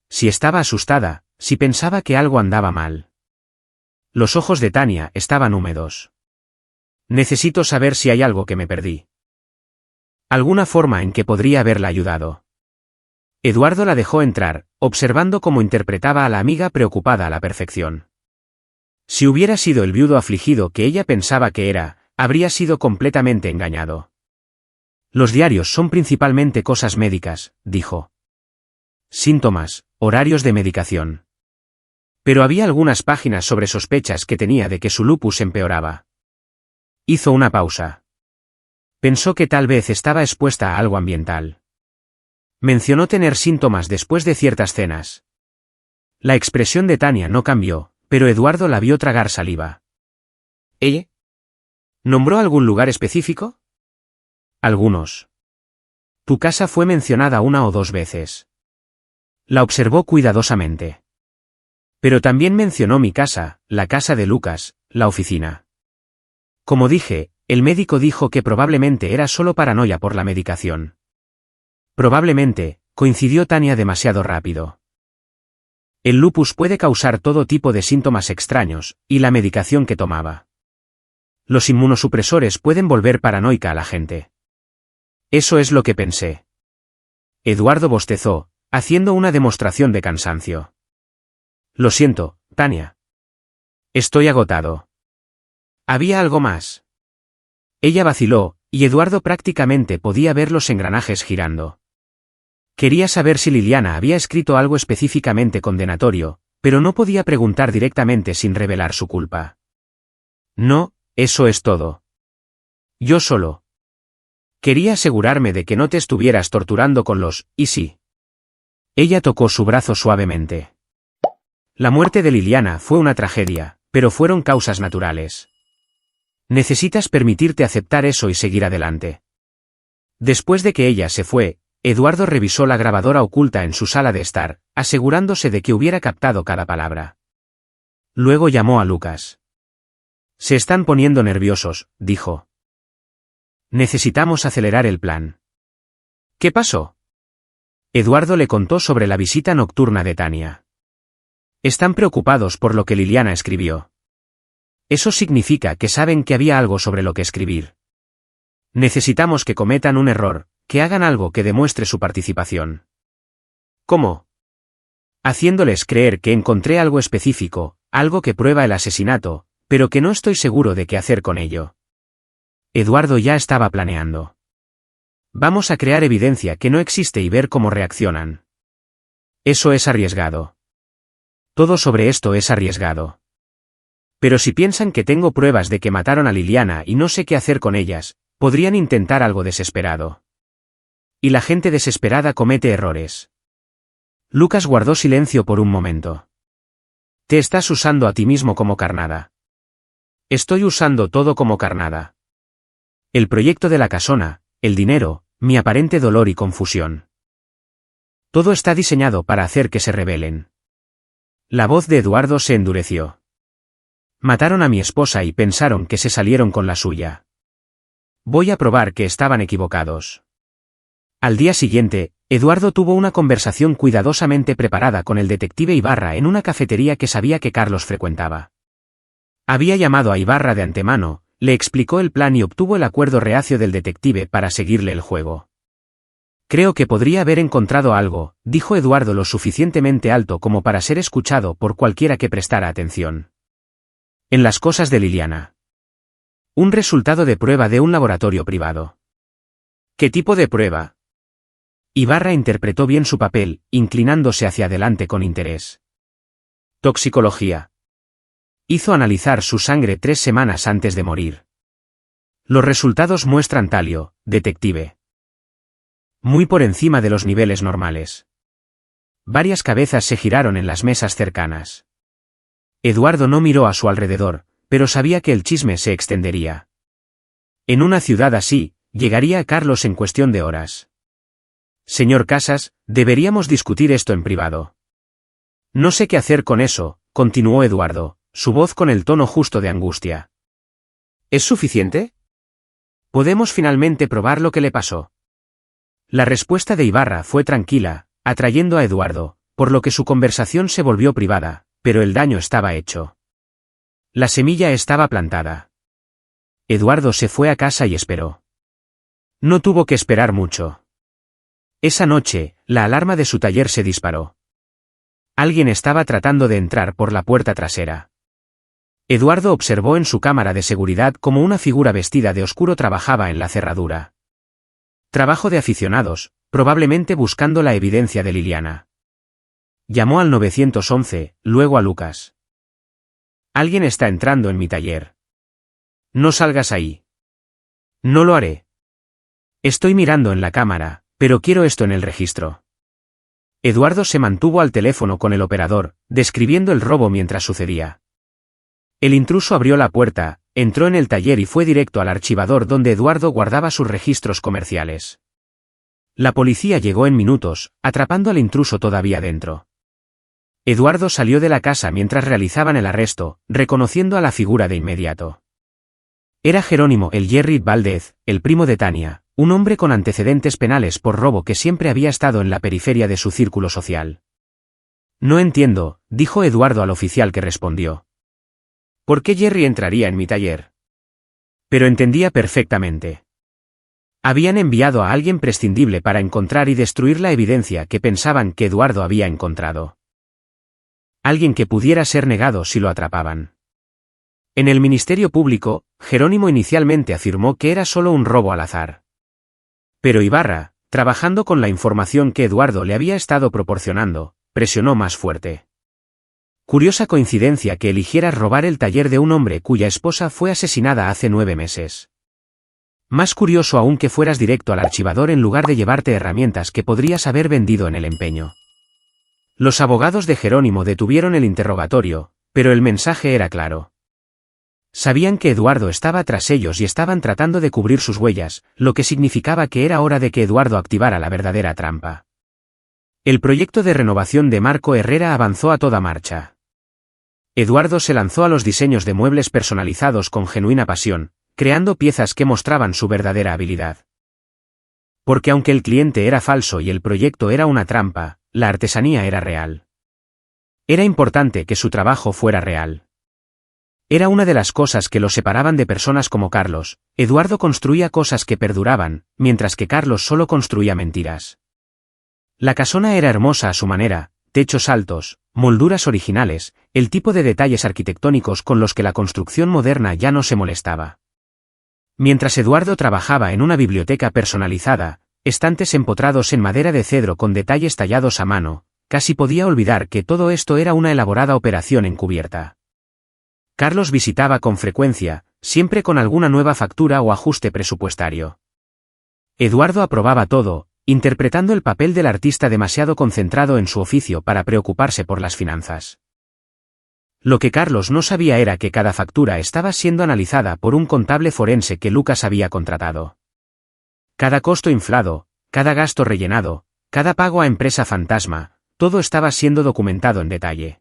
Speaker 1: Si estaba asustada, si pensaba que algo andaba mal. Los ojos de Tania estaban húmedos. Necesito saber si hay algo que me perdí. Alguna forma en que podría haberla ayudado. Eduardo la dejó entrar, observando cómo interpretaba a la amiga preocupada a la perfección. Si hubiera sido el viudo afligido que ella pensaba que era, habría sido completamente engañado. Los diarios son principalmente cosas médicas, dijo. Síntomas, horarios de medicación. Pero había algunas páginas sobre sospechas que tenía de que su lupus empeoraba. Hizo una pausa. Pensó que tal vez estaba expuesta a algo ambiental. Mencionó tener síntomas después de ciertas cenas. La expresión de Tania no cambió, pero Eduardo la vio tragar saliva. ¿Ella? ¿Nombró algún lugar específico? Algunos. Tu casa fue mencionada 1 o 2 veces. La observó cuidadosamente. Pero también mencionó mi casa, la casa de Lucas, la oficina. Como dije, el médico dijo que probablemente era solo paranoia por la medicación. Probablemente, coincidió Tania demasiado rápido. El lupus puede causar todo tipo de síntomas extraños, y la medicación que tomaba. Los inmunosupresores pueden volver paranoica a la gente. Eso es lo que pensé. Eduardo bostezó, haciendo una demostración de cansancio. Lo siento, Tania. Estoy agotado. ¿Había algo más? Ella vaciló, y Eduardo prácticamente podía ver los engranajes girando. Quería saber si Liliana había escrito algo específicamente condenatorio, pero no podía preguntar directamente sin revelar su culpa. No, eso es todo. Yo solo. Quería asegurarme de que no te estuvieras torturando con los «y sí». Ella tocó su brazo suavemente. La muerte de Liliana fue una tragedia, pero fueron causas naturales. Necesitas permitirte aceptar eso y seguir adelante. Después de que ella se fue, Eduardo revisó la grabadora oculta en su sala de estar, asegurándose de que hubiera captado cada palabra. Luego llamó a Lucas. Se están poniendo nerviosos, dijo. Necesitamos acelerar el plan. ¿Qué pasó? Eduardo le contó sobre la visita nocturna de Tania. Están preocupados por lo que Liliana escribió. Eso significa que saben que había algo sobre lo que escribir. Necesitamos que cometan un error, que hagan algo que demuestre su participación. ¿Cómo? Haciéndoles creer que encontré algo específico, algo que prueba el asesinato, pero que no estoy seguro de qué hacer con ello. Eduardo ya estaba planeando. Vamos a crear evidencia que no existe y ver cómo reaccionan. Eso es arriesgado. Todo sobre esto es arriesgado. Pero si piensan que tengo pruebas de que mataron a Liliana y no sé qué hacer con ellas, podrían intentar algo desesperado. Y la gente desesperada comete errores. Lucas guardó silencio por un momento. Te estás usando a ti mismo como carnada. Estoy usando todo como carnada. El proyecto de la casona, el dinero, mi aparente dolor y confusión. Todo está diseñado para hacer que se rebelen. La voz de Eduardo se endureció. Mataron a mi esposa y pensaron que se salieron con la suya. Voy a probar que estaban equivocados. Al día siguiente, Eduardo tuvo una conversación cuidadosamente preparada con el detective Ibarra en una cafetería que sabía que Carlos frecuentaba. Había llamado a Ibarra de antemano, le explicó el plan y obtuvo el acuerdo reacio del detective para seguirle el juego. Creo que podría haber encontrado algo, dijo Eduardo lo suficientemente alto como para ser escuchado por cualquiera que prestara atención. En las cosas de Liliana. Un resultado de prueba de un laboratorio privado. ¿Qué tipo de prueba? Ibarra interpretó bien su papel, inclinándose hacia adelante con interés. Toxicología. Hizo analizar su sangre 3 semanas antes de morir. Los resultados muestran talio, detective. Muy por encima de los niveles normales. Varias cabezas se giraron en las mesas cercanas. Eduardo no miró a su alrededor, pero sabía que el chisme se extendería. En una ciudad así, llegaría a Carlos en cuestión de horas. Señor Casas, deberíamos discutir esto en privado. No sé qué hacer con eso, continuó Eduardo, su voz con el tono justo de angustia. ¿Es suficiente? ¿Podemos finalmente probar lo que le pasó? La respuesta de Ibarra fue tranquila, atrayendo a Eduardo, por lo que su conversación se volvió privada, pero el daño estaba hecho. La semilla estaba plantada. Eduardo se fue a casa y esperó. No tuvo que esperar mucho. Esa noche, la alarma de su taller se disparó. Alguien estaba tratando de entrar por la puerta trasera. Eduardo observó en su cámara de seguridad cómo una figura vestida de oscuro trabajaba en la cerradura. Trabajo de aficionados, probablemente buscando la evidencia de Liliana. Llamó al 911, luego a Lucas. Alguien está entrando en mi taller. No salgas ahí. No lo haré. Estoy mirando en la cámara, pero quiero esto en el registro. Eduardo se mantuvo al teléfono con el operador, describiendo el robo mientras sucedía. El intruso abrió la puerta, entró en el taller y fue directo al archivador donde Eduardo guardaba sus registros comerciales. La policía llegó en minutos, atrapando al intruso todavía dentro. Eduardo salió de la casa mientras realizaban el arresto, reconociendo a la figura de inmediato. Era Jerónimo el Jerry Valdez, el primo de Tania, un hombre con antecedentes penales por robo que siempre había estado en la periferia de su círculo social. No entiendo, dijo Eduardo al oficial que respondió. ¿Por qué Jerry entraría en mi taller? Pero entendía perfectamente. Habían enviado a alguien prescindible para encontrar y destruir la evidencia que pensaban que Eduardo había encontrado. Alguien que pudiera ser negado si lo atrapaban. En el Ministerio Público, Jerónimo inicialmente afirmó que era solo un robo al azar. Pero Ibarra, trabajando con la información que Eduardo le había estado proporcionando, presionó más fuerte. Curiosa coincidencia que eligieras robar el taller de un hombre cuya esposa fue asesinada hace 9 meses. Más curioso aún que fueras directo al archivador en lugar de llevarte herramientas que podrías haber vendido en el empeño. Los abogados de Jerónimo detuvieron el interrogatorio, pero el mensaje era claro. Sabían que Eduardo estaba tras ellos y estaban tratando de cubrir sus huellas, lo que significaba que era hora de que Eduardo activara la verdadera trampa. El proyecto de renovación de Marco Herrera avanzó a toda marcha. Eduardo se lanzó a los diseños de muebles personalizados con genuina pasión, creando piezas que mostraban su verdadera habilidad. Porque aunque el cliente era falso y el proyecto era una trampa, la artesanía era real. Era importante que su trabajo fuera real. Era una de las cosas que lo separaban de personas como Carlos. Eduardo construía cosas que perduraban, mientras que Carlos solo construía mentiras. La casona era hermosa a su manera, techos altos, molduras originales, el tipo de detalles arquitectónicos con los que la construcción moderna ya no se molestaba. Mientras Eduardo trabajaba en una biblioteca personalizada, estantes empotrados en madera de cedro con detalles tallados a mano, casi podía olvidar que todo esto era una elaborada operación encubierta. Carlos visitaba con frecuencia, siempre con alguna nueva factura o ajuste presupuestario. Eduardo aprobaba todo, interpretando el papel del artista demasiado concentrado en su oficio para preocuparse por las finanzas. Lo que Carlos no sabía era que cada factura estaba siendo analizada por un contable forense que Lucas había contratado. Cada costo inflado, cada gasto rellenado, cada pago a empresa fantasma, todo estaba siendo documentado en detalle.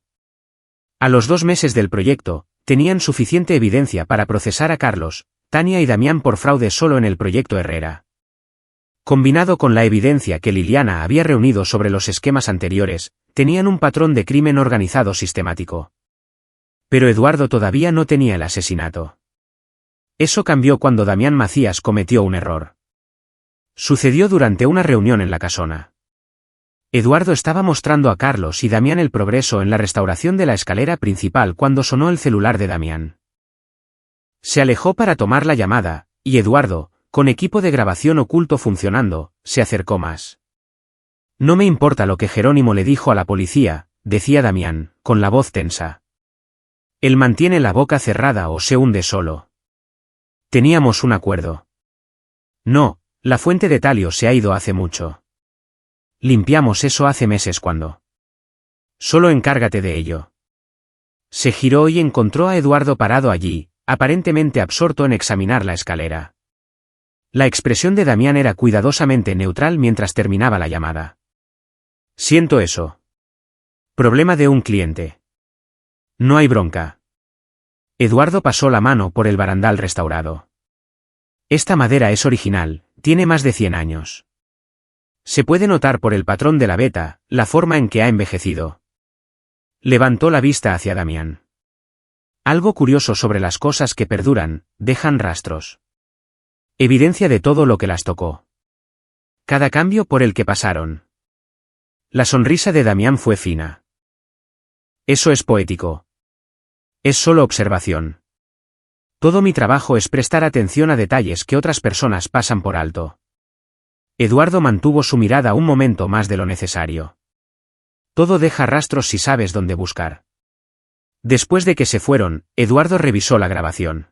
Speaker 1: A los 2 meses del proyecto, tenían suficiente evidencia para procesar a Carlos, Tania y Damián por fraude solo en el proyecto Herrera. Combinado con la evidencia que Liliana había reunido sobre los esquemas anteriores, tenían un patrón de crimen organizado sistemático. Pero Eduardo todavía no tenía el asesinato. Eso cambió cuando Damián Macías cometió un error. Sucedió durante una reunión en la casona. Eduardo estaba mostrando a Carlos y Damián el progreso en la restauración de la escalera principal cuando sonó el celular de Damián. Se alejó para tomar la llamada, y Eduardo, con equipo de grabación oculto funcionando, se acercó más. No me importa lo que Jerónimo le dijo a la policía, decía Damián, con la voz tensa. Él mantiene la boca cerrada o se hunde solo. Teníamos un acuerdo. No, la fuente de talio se ha ido hace mucho. Limpiamos eso hace meses cuando. Solo encárgate de ello. Se giró y encontró a Eduardo parado allí, aparentemente absorto en examinar la escalera. La expresión de Damián era cuidadosamente neutral mientras terminaba la llamada. Siento eso. Problema de un cliente. No hay bronca. Eduardo pasó la mano por el barandal restaurado. Esta madera es original, tiene más de 100 años. Se puede notar por el patrón de la veta, la forma en que ha envejecido. Levantó la vista hacia Damián. Algo curioso sobre las cosas que perduran, dejan rastros. Evidencia de todo lo que las tocó. Cada cambio por el que pasaron. La sonrisa de Damián fue fina. Eso es poético. Es solo observación. Todo mi trabajo es prestar atención a detalles que otras personas pasan por alto. Eduardo mantuvo su mirada un momento más de lo necesario. Todo deja rastros si sabes dónde buscar. Después de que se fueron, Eduardo revisó la grabación.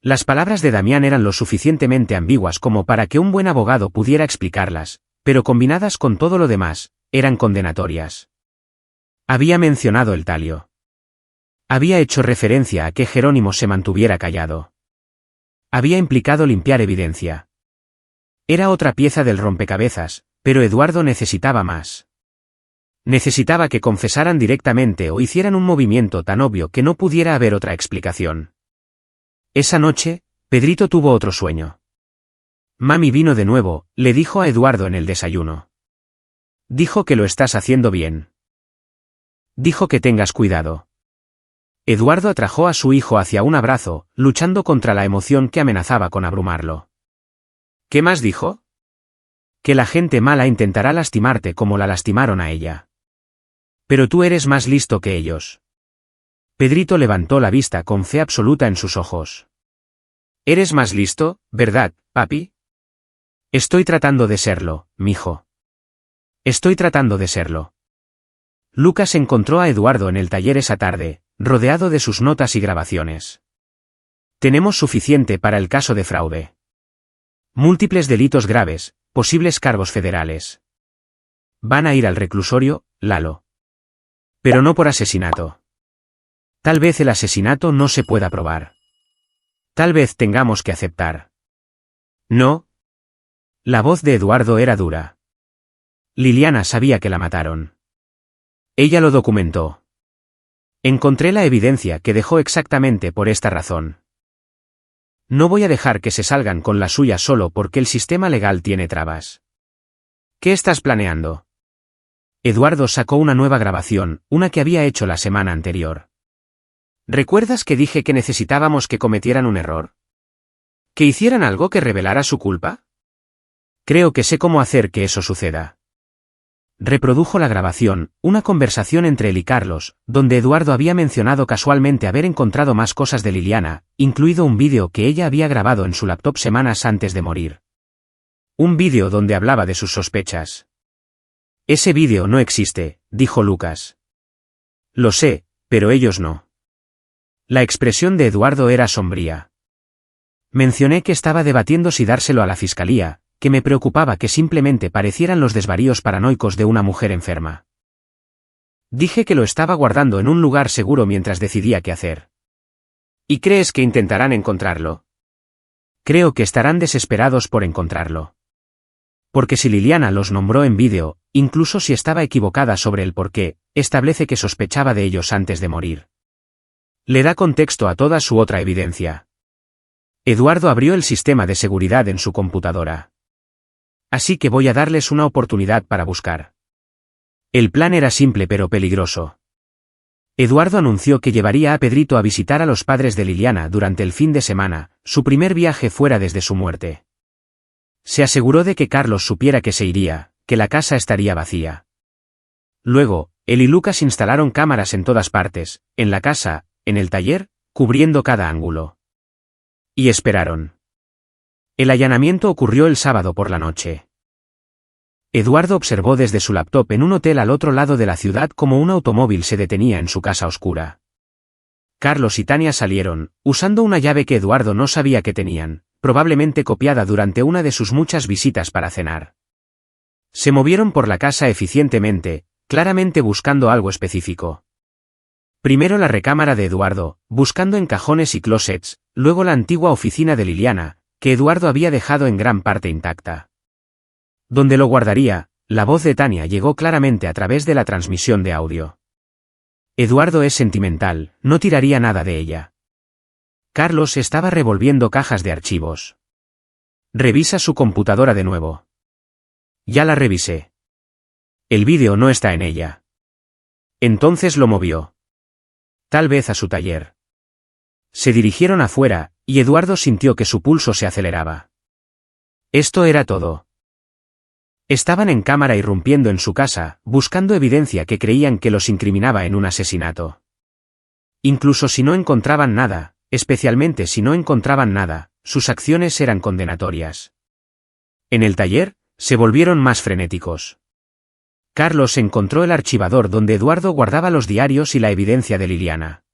Speaker 1: Las palabras de Damián eran lo suficientemente ambiguas como para que un buen abogado pudiera explicarlas, pero combinadas con todo lo demás, eran condenatorias. Había mencionado el talio. Había hecho referencia a que Jerónimo se mantuviera callado. Había implicado limpiar evidencia. Era otra pieza del rompecabezas, pero Eduardo necesitaba más. Necesitaba que confesaran directamente o hicieran un movimiento tan obvio que no pudiera haber otra explicación. Esa noche, Pedrito tuvo otro sueño. Mami vino de nuevo, le dijo a Eduardo en el desayuno. Dijo que lo estás haciendo bien. Dijo que tengas cuidado. Eduardo atrajo a su hijo hacia un abrazo, luchando contra la emoción que amenazaba con abrumarlo. ¿Qué más dijo? Que la gente mala intentará lastimarte como la lastimaron a ella. Pero tú eres más listo que ellos. Pedrito levantó la vista con fe absoluta en sus ojos. ¿Eres más listo, verdad, papi? Estoy tratando de serlo, mijo. Estoy tratando de serlo. Lucas encontró a Eduardo en el taller esa tarde, rodeado de sus notas y grabaciones. Tenemos suficiente para el caso de fraude. Múltiples delitos graves, posibles cargos federales. Van a ir al reclusorio, Lalo. Pero no por asesinato. Tal vez el asesinato no se pueda probar. Tal vez tengamos que aceptar. No. La voz de Eduardo era dura. Liliana sabía que la mataron. Ella lo documentó. Encontré la evidencia que dejó exactamente por esta razón. No voy a dejar que se salgan con la suya solo porque el sistema legal tiene trabas. ¿Qué estás planeando? Eduardo sacó una nueva grabación, una que había hecho la semana anterior. ¿Recuerdas que dije que necesitábamos que cometieran un error? ¿Que hicieran algo que revelara su culpa? Creo que sé cómo hacer que eso suceda. Reprodujo la grabación, una conversación entre él y Carlos, donde Eduardo había mencionado casualmente haber encontrado más cosas de Liliana, incluido un vídeo que ella había grabado en su laptop semanas antes de morir. Un vídeo donde hablaba de sus sospechas. Ese vídeo no existe, dijo Lucas. Lo sé, pero ellos no. La expresión de Eduardo era sombría. Mencioné que estaba debatiendo si dárselo a la fiscalía, que me preocupaba que simplemente parecieran los desvaríos paranoicos de una mujer enferma. Dije que lo estaba guardando en un lugar seguro mientras decidía qué hacer. ¿Y crees que intentarán encontrarlo? Creo que estarán desesperados por encontrarlo. Porque si Liliana los nombró en vídeo, incluso si estaba equivocada sobre el porqué, establece que sospechaba de ellos antes de morir. Le da contexto a toda su otra evidencia. Eduardo abrió el sistema de seguridad en su computadora. Así que voy a darles una oportunidad para buscar. El plan era simple pero peligroso. Eduardo anunció que llevaría a Pedrito a visitar a los padres de Liliana durante el fin de semana, su primer viaje fuera desde su muerte. Se aseguró de que Carlos supiera que se iría, que la casa estaría vacía. Luego, él y Lucas instalaron cámaras en todas partes, en la casa, en el taller, cubriendo cada ángulo. Y esperaron. El allanamiento ocurrió el sábado por la noche. Eduardo observó desde su laptop en un hotel al otro lado de la ciudad cómo un automóvil se detenía en su casa oscura. Carlos y Tania salieron, usando una llave que Eduardo no sabía que tenían, probablemente copiada durante una de sus muchas visitas para cenar. Se movieron por la casa eficientemente, claramente buscando algo específico. Primero la recámara de Eduardo, buscando en cajones y closets, luego la antigua oficina de Liliana, que Eduardo había dejado en gran parte intacta. Donde lo guardaría, la voz de Tania llegó claramente a través de la transmisión de audio. Eduardo es sentimental, no tiraría nada de ella. Carlos estaba revolviendo cajas de archivos. Revisa su computadora de nuevo. Ya la revisé. El vídeo no está en ella. Entonces lo movió. Tal vez a su taller. Se dirigieron afuera, y Eduardo sintió que su pulso se aceleraba. Esto era todo. Estaban en cámara irrumpiendo en su casa, buscando evidencia que creían que los incriminaba en un asesinato. Incluso si no encontraban nada, especialmente si no encontraban nada, sus acciones eran condenatorias. En el taller, se volvieron más frenéticos. Carlos encontró el archivador donde Eduardo guardaba los diarios y la evidencia de Liliana.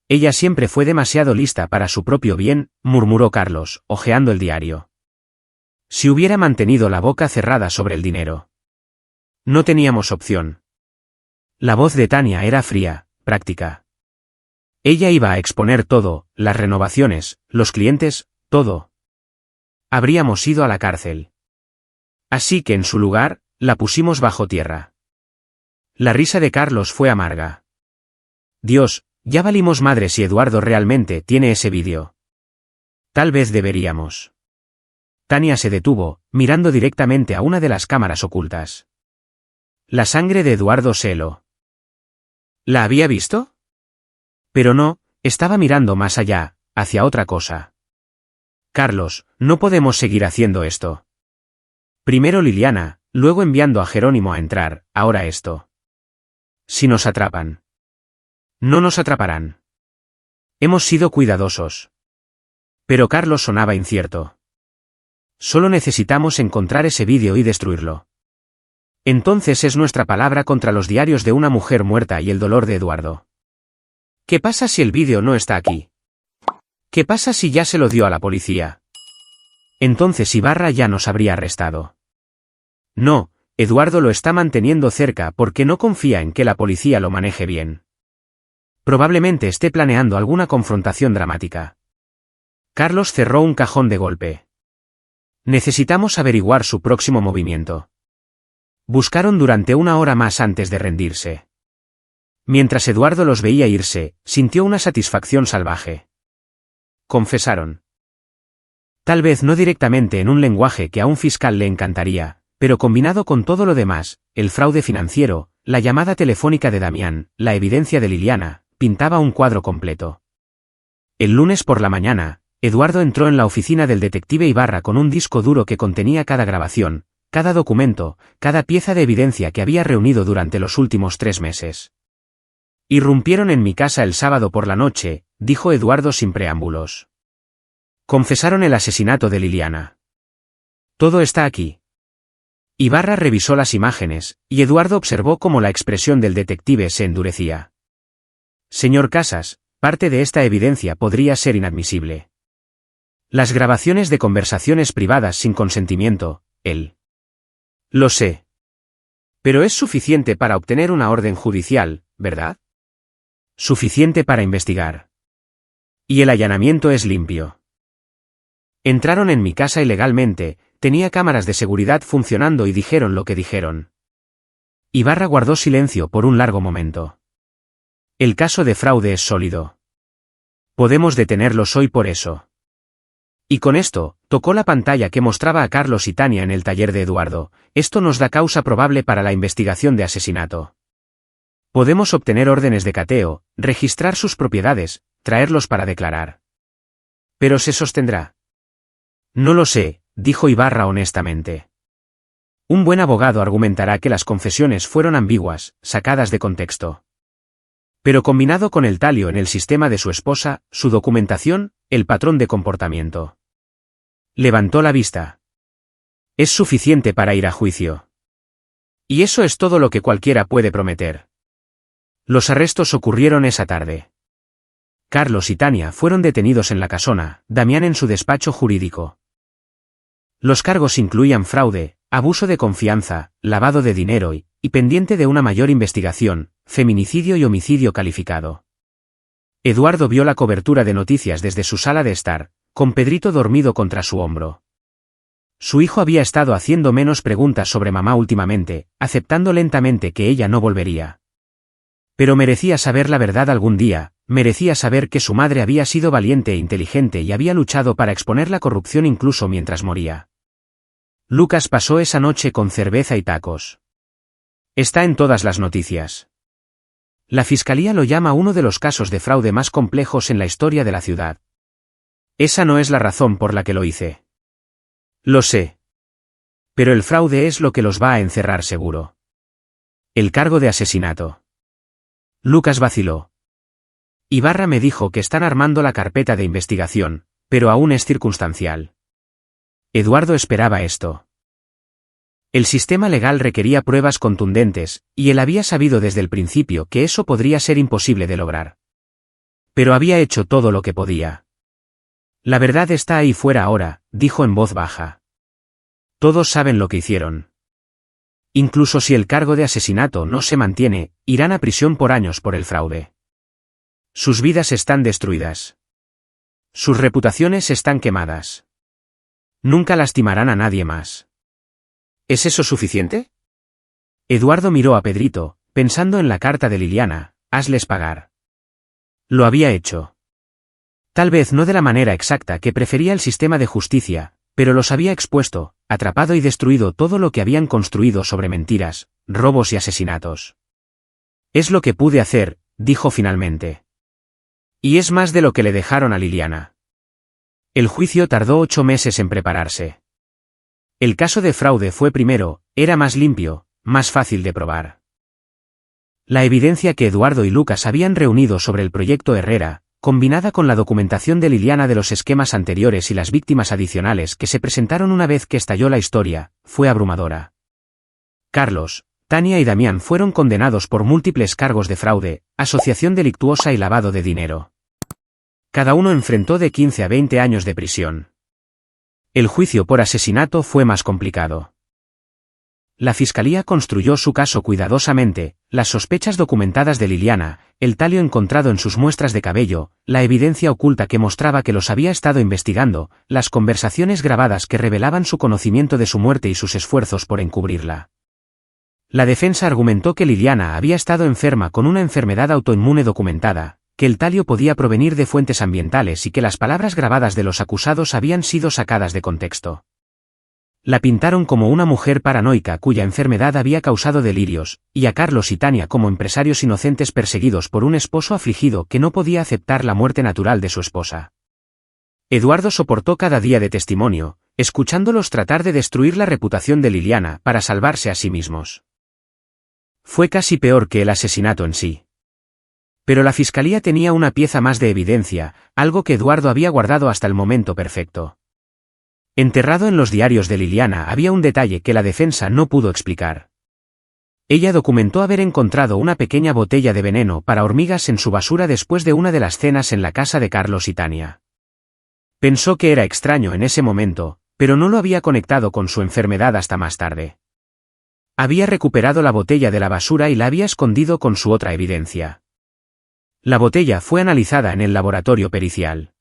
Speaker 1: Ella siempre fue demasiado lista para su propio bien, murmuró Carlos, hojeando el diario. Si hubiera mantenido la boca cerrada sobre el dinero. No teníamos opción. La voz de Tania era fría, práctica. Ella iba a exponer todo, las renovaciones, los clientes, todo. Habríamos ido a la cárcel. Así que en su lugar, la pusimos bajo tierra. La risa de Carlos fue amarga. Dios, ya valimos madre si Eduardo realmente tiene ese vídeo. Tal vez deberíamos. Tania se detuvo, mirando directamente a una de las cámaras ocultas. La sangre de Eduardo se heló. ¿La había visto? Pero no, estaba mirando más allá, hacia otra cosa. Carlos, no podemos seguir haciendo esto. Primero Liliana, luego enviando a Jerónimo a entrar, ahora esto. Si nos atrapan. No nos atraparán. Hemos sido cuidadosos. Pero Carlos sonaba incierto. Solo necesitamos encontrar ese vídeo y destruirlo. Entonces es nuestra palabra contra los diarios de una mujer muerta y el dolor de Eduardo. ¿Qué pasa si el vídeo no está aquí? ¿Qué pasa si ya se lo dio a la policía? Entonces Ibarra ya nos habría arrestado. No, Eduardo lo está manteniendo cerca porque no confía en que la policía lo maneje bien. Probablemente esté planeando alguna confrontación dramática. Carlos cerró un cajón de golpe. Necesitamos averiguar su próximo movimiento. Buscaron durante una hora más antes de rendirse. Mientras Eduardo los veía irse, sintió una satisfacción salvaje. Confesaron. Tal vez no directamente en un lenguaje que a un fiscal le encantaría, pero combinado con todo lo demás, el fraude financiero, la llamada telefónica de Damián, la evidencia de Liliana, pintaba un cuadro completo. El lunes por la mañana, Eduardo entró en la oficina del detective Ibarra con un disco duro que contenía cada grabación, cada documento, cada pieza de evidencia que había reunido durante los últimos 3 meses. Irrumpieron en mi casa el sábado por la noche, dijo Eduardo sin preámbulos. Confesaron el asesinato de Liliana. Todo está aquí. Ibarra revisó las imágenes, y Eduardo observó cómo la expresión del detective se endurecía. Señor Casas, parte de esta evidencia podría ser inadmisible. Las grabaciones de conversaciones privadas sin consentimiento, él. Lo sé. Pero es suficiente para obtener una orden judicial, ¿verdad? Suficiente para investigar. Y el allanamiento es limpio. Entraron en mi casa ilegalmente, tenía cámaras de seguridad funcionando y dijeron lo que dijeron. Ibarra guardó silencio por un largo momento. El caso de fraude es sólido. Podemos detenerlos hoy por eso. Y con esto, tocó la pantalla que mostraba a Carlos y Tania en el taller de Eduardo. Esto nos da causa probable para la investigación de asesinato. Podemos obtener órdenes de cateo, registrar sus propiedades, traerlos para declarar. ¿Pero se sostendrá? No lo sé, dijo Ibarra honestamente. Un buen abogado argumentará que las confesiones fueron ambiguas, sacadas de contexto. Pero combinado con el talio en el sistema de su esposa, su documentación, el patrón de comportamiento. Levantó la vista. Es suficiente para ir a juicio. Y eso es todo lo que cualquiera puede prometer. Los arrestos ocurrieron esa tarde. Carlos y Tania fueron detenidos en la casona, Damián en su despacho jurídico. Los cargos incluían fraude, abuso de confianza, lavado de dinero y pendiente de una mayor investigación, feminicidio y homicidio calificado. Eduardo vio la cobertura de noticias desde su sala de estar, con Pedrito dormido contra su hombro. Su hijo había estado haciendo menos preguntas sobre mamá últimamente, aceptando lentamente que ella no volvería. Pero merecía saber la verdad algún día, merecía saber que su madre había sido valiente e inteligente y había luchado para exponer la corrupción incluso mientras moría. Lucas pasó esa noche con cerveza y tacos. Está en todas las noticias. La fiscalía lo llama uno de los casos de fraude más complejos en la historia de la ciudad. Esa no es la razón por la que lo hice. Lo sé. Pero el fraude es lo que los va a encerrar seguro. El cargo de asesinato. Lucas vaciló. Ibarra me dijo que están armando la carpeta de investigación, pero aún es circunstancial. Eduardo esperaba esto. El sistema legal requería pruebas contundentes, y él había sabido desde el principio que eso podría ser imposible de lograr. Pero había hecho todo lo que podía. La verdad está ahí fuera ahora, dijo en voz baja. Todos saben lo que hicieron. Incluso si el cargo de asesinato no se mantiene, irán a prisión por años por el fraude. Sus vidas están destruidas. Sus reputaciones están quemadas. Nunca lastimarán a nadie más. ¿Es eso suficiente? Eduardo miró a Pedrito, pensando en la carta de Liliana, hazles pagar. Lo había hecho. Tal vez no de la manera exacta que prefería el sistema de justicia, pero los había expuesto, atrapado y destruido todo lo que habían construido sobre mentiras, robos y asesinatos. Es lo que pude hacer, dijo finalmente. Y es más de lo que le dejaron a Liliana. El juicio tardó 8 meses en prepararse. El caso de fraude fue primero, era más limpio, más fácil de probar. La evidencia que Eduardo y Lucas habían reunido sobre el proyecto Herrera, combinada con la documentación de Liliana de los esquemas anteriores y las víctimas adicionales que se presentaron una vez que estalló la historia, fue abrumadora. Carlos, Tania y Damián fueron condenados por múltiples cargos de fraude, asociación delictuosa y lavado de dinero. Cada uno enfrentó de 15 a 20 años de prisión. El juicio por asesinato fue más complicado. La fiscalía construyó su caso cuidadosamente, las sospechas documentadas de Liliana, el talio encontrado en sus muestras de cabello, la evidencia oculta que mostraba que los había estado investigando, las conversaciones grabadas que revelaban su conocimiento de su muerte y sus esfuerzos por encubrirla. La defensa argumentó que Liliana había estado enferma con una enfermedad autoinmune documentada, que el talio podía provenir de fuentes ambientales y que las palabras grabadas de los acusados habían sido sacadas de contexto. La pintaron como una mujer paranoica cuya enfermedad había causado delirios, y a Carlos y Tania como empresarios inocentes perseguidos por un esposo afligido que no podía aceptar la muerte natural de su esposa. Eduardo soportó cada día de testimonio, escuchándolos tratar de destruir la reputación de Liliana para salvarse a sí mismos. Fue casi peor que el asesinato en sí. Pero la fiscalía tenía una pieza más de evidencia, algo que Eduardo había guardado hasta el momento perfecto. Enterrado en los diarios de Liliana había un detalle que la defensa no pudo explicar. Ella documentó haber encontrado una pequeña botella de veneno para hormigas en su basura después de una de las cenas en la casa de Carlos y Tania. Pensó que era extraño en ese momento, pero no lo había conectado con su enfermedad hasta más tarde. Había recuperado la botella de la basura y la había escondido con su otra evidencia. La botella fue analizada en el laboratorio pericial.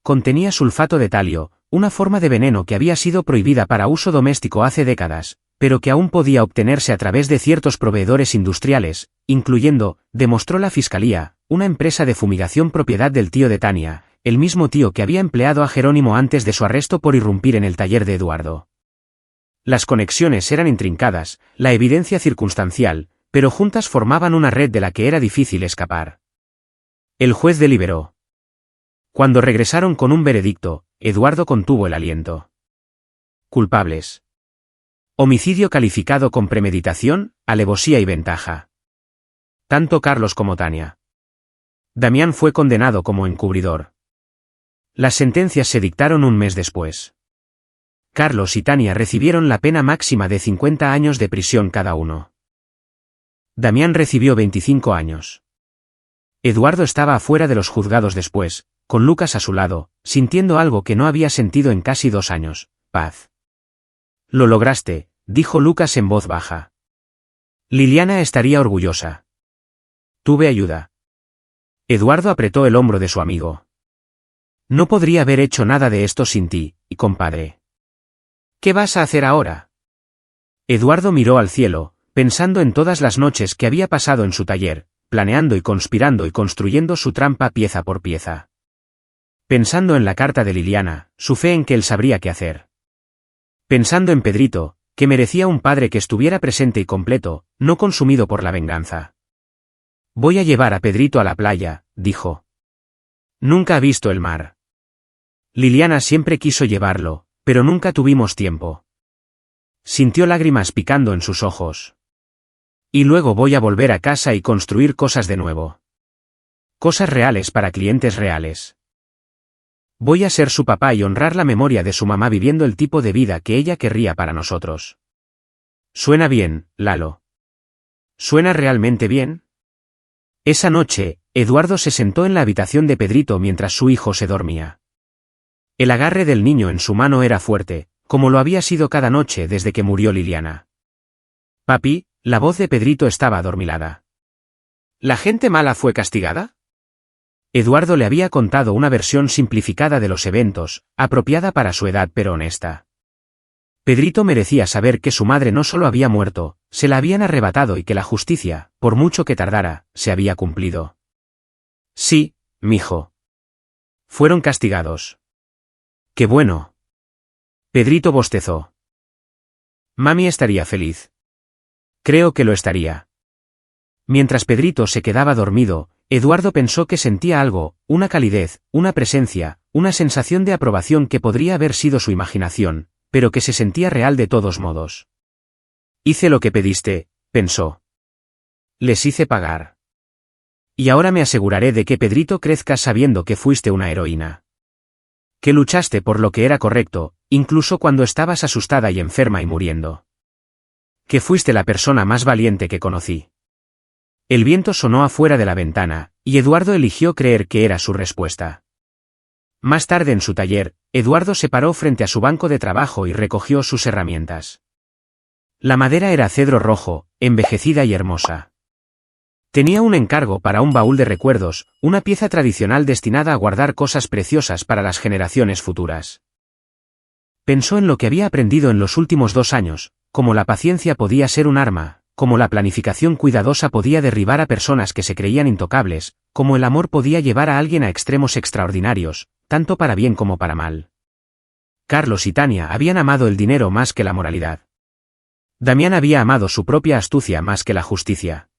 Speaker 1: Contenía sulfato de talio, una forma de veneno que había sido prohibida para uso doméstico hace décadas, pero que aún podía obtenerse a través de ciertos proveedores industriales, incluyendo, demostró la fiscalía, una empresa de fumigación propiedad del tío de Tania, el mismo tío que había empleado a Jerónimo antes de su arresto por irrumpir en el taller de Eduardo. Las conexiones eran intrincadas, la evidencia circunstancial, pero juntas formaban una red de la que era difícil escapar. El juez deliberó. Cuando regresaron con un veredicto, Eduardo contuvo el aliento. Culpables. Homicidio calificado con premeditación, alevosía y ventaja. Tanto Carlos como Tania. Damián fue condenado como encubridor. Las sentencias se dictaron un mes después. Carlos y Tania recibieron la pena máxima de 50 años de prisión cada uno. Damián recibió 25 años. Eduardo estaba afuera de los juzgados después, con Lucas a su lado, sintiendo algo que no había sentido en casi 2 años, paz. Lo lograste, dijo Lucas en voz baja. Liliana estaría orgullosa. Tuve ayuda. Eduardo apretó el hombro de su amigo. No podría haber hecho nada de esto sin ti, compadre. ¿Qué vas a hacer ahora? Eduardo miró al cielo, pensando en todas las noches que había pasado en su taller, planeando y conspirando y construyendo su trampa pieza por pieza. Pensando en la carta de Liliana, su fe en que él sabría qué hacer. Pensando en Pedrito, que merecía un padre que estuviera presente y completo, no consumido por la venganza. Voy a llevar a Pedrito a la playa, dijo. Nunca ha visto el mar. Liliana siempre quiso llevarlo, pero nunca tuvimos tiempo. Sintió lágrimas picando en sus ojos. Y luego voy a volver a casa y construir cosas de nuevo. Cosas reales para clientes reales. Voy a ser su papá y honrar la memoria de su mamá viviendo el tipo de vida que ella querría para nosotros. Suena bien, Lalo. ¿Suena realmente bien? Esa noche, Eduardo se sentó en la habitación de Pedrito mientras su hijo se dormía. El agarre del niño en su mano era fuerte, como lo había sido cada noche desde que murió Liliana. Papi, la voz de Pedrito estaba adormilada. ¿La gente mala fue castigada? Eduardo le había contado una versión simplificada de los eventos, apropiada para su edad pero honesta. Pedrito merecía saber que su madre no solo había muerto, se la habían arrebatado y que la justicia, por mucho que tardara, se había cumplido. Sí, mijo. Fueron castigados. ¡Qué bueno! Pedrito bostezó. Mami estaría feliz. Creo que lo estaría. Mientras Pedrito se quedaba dormido, Eduardo pensó que sentía algo, una calidez, una presencia, una sensación de aprobación que podría haber sido su imaginación, pero que se sentía real de todos modos. Hice lo que pediste, pensó. Les hice pagar. Y ahora me aseguraré de que Pedrito crezca sabiendo que fuiste una heroína. Que luchaste por lo que era correcto, incluso cuando estabas asustada y enferma y muriendo. Que fuiste la persona más valiente que conocí. El viento sonó afuera de la ventana, y Eduardo eligió creer que era su respuesta. Más tarde en su taller, Eduardo se paró frente a su banco de trabajo y recogió sus herramientas. La madera era cedro rojo, envejecida y hermosa. Tenía un encargo para un baúl de recuerdos, una pieza tradicional destinada a guardar cosas preciosas para las generaciones futuras. Pensó en lo que había aprendido en los últimos 2 años, cómo la paciencia podía ser un arma, cómo la planificación cuidadosa podía derribar a personas que se creían intocables, cómo el amor podía llevar a alguien a extremos extraordinarios, tanto para bien como para mal. Carlos y Tania habían amado el dinero más que la moralidad. Damián había amado su propia astucia más que la justicia.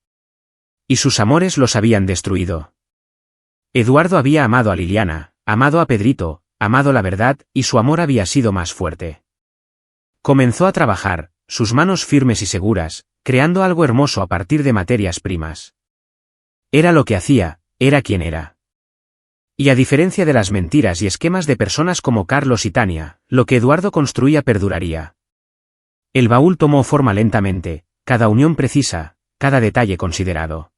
Speaker 1: Y sus amores los habían destruido. Eduardo había amado a Liliana, amado a Pedrito, amado la verdad, y su amor había sido más fuerte. Comenzó a trabajar, sus manos firmes y seguras, creando algo hermoso a partir de materias primas. Era lo que hacía, era quien era. Y a diferencia de las mentiras y esquemas de personas como Carlos y Tania, lo que Eduardo construía perduraría. El baúl tomó forma lentamente, cada unión precisa, cada detalle considerado.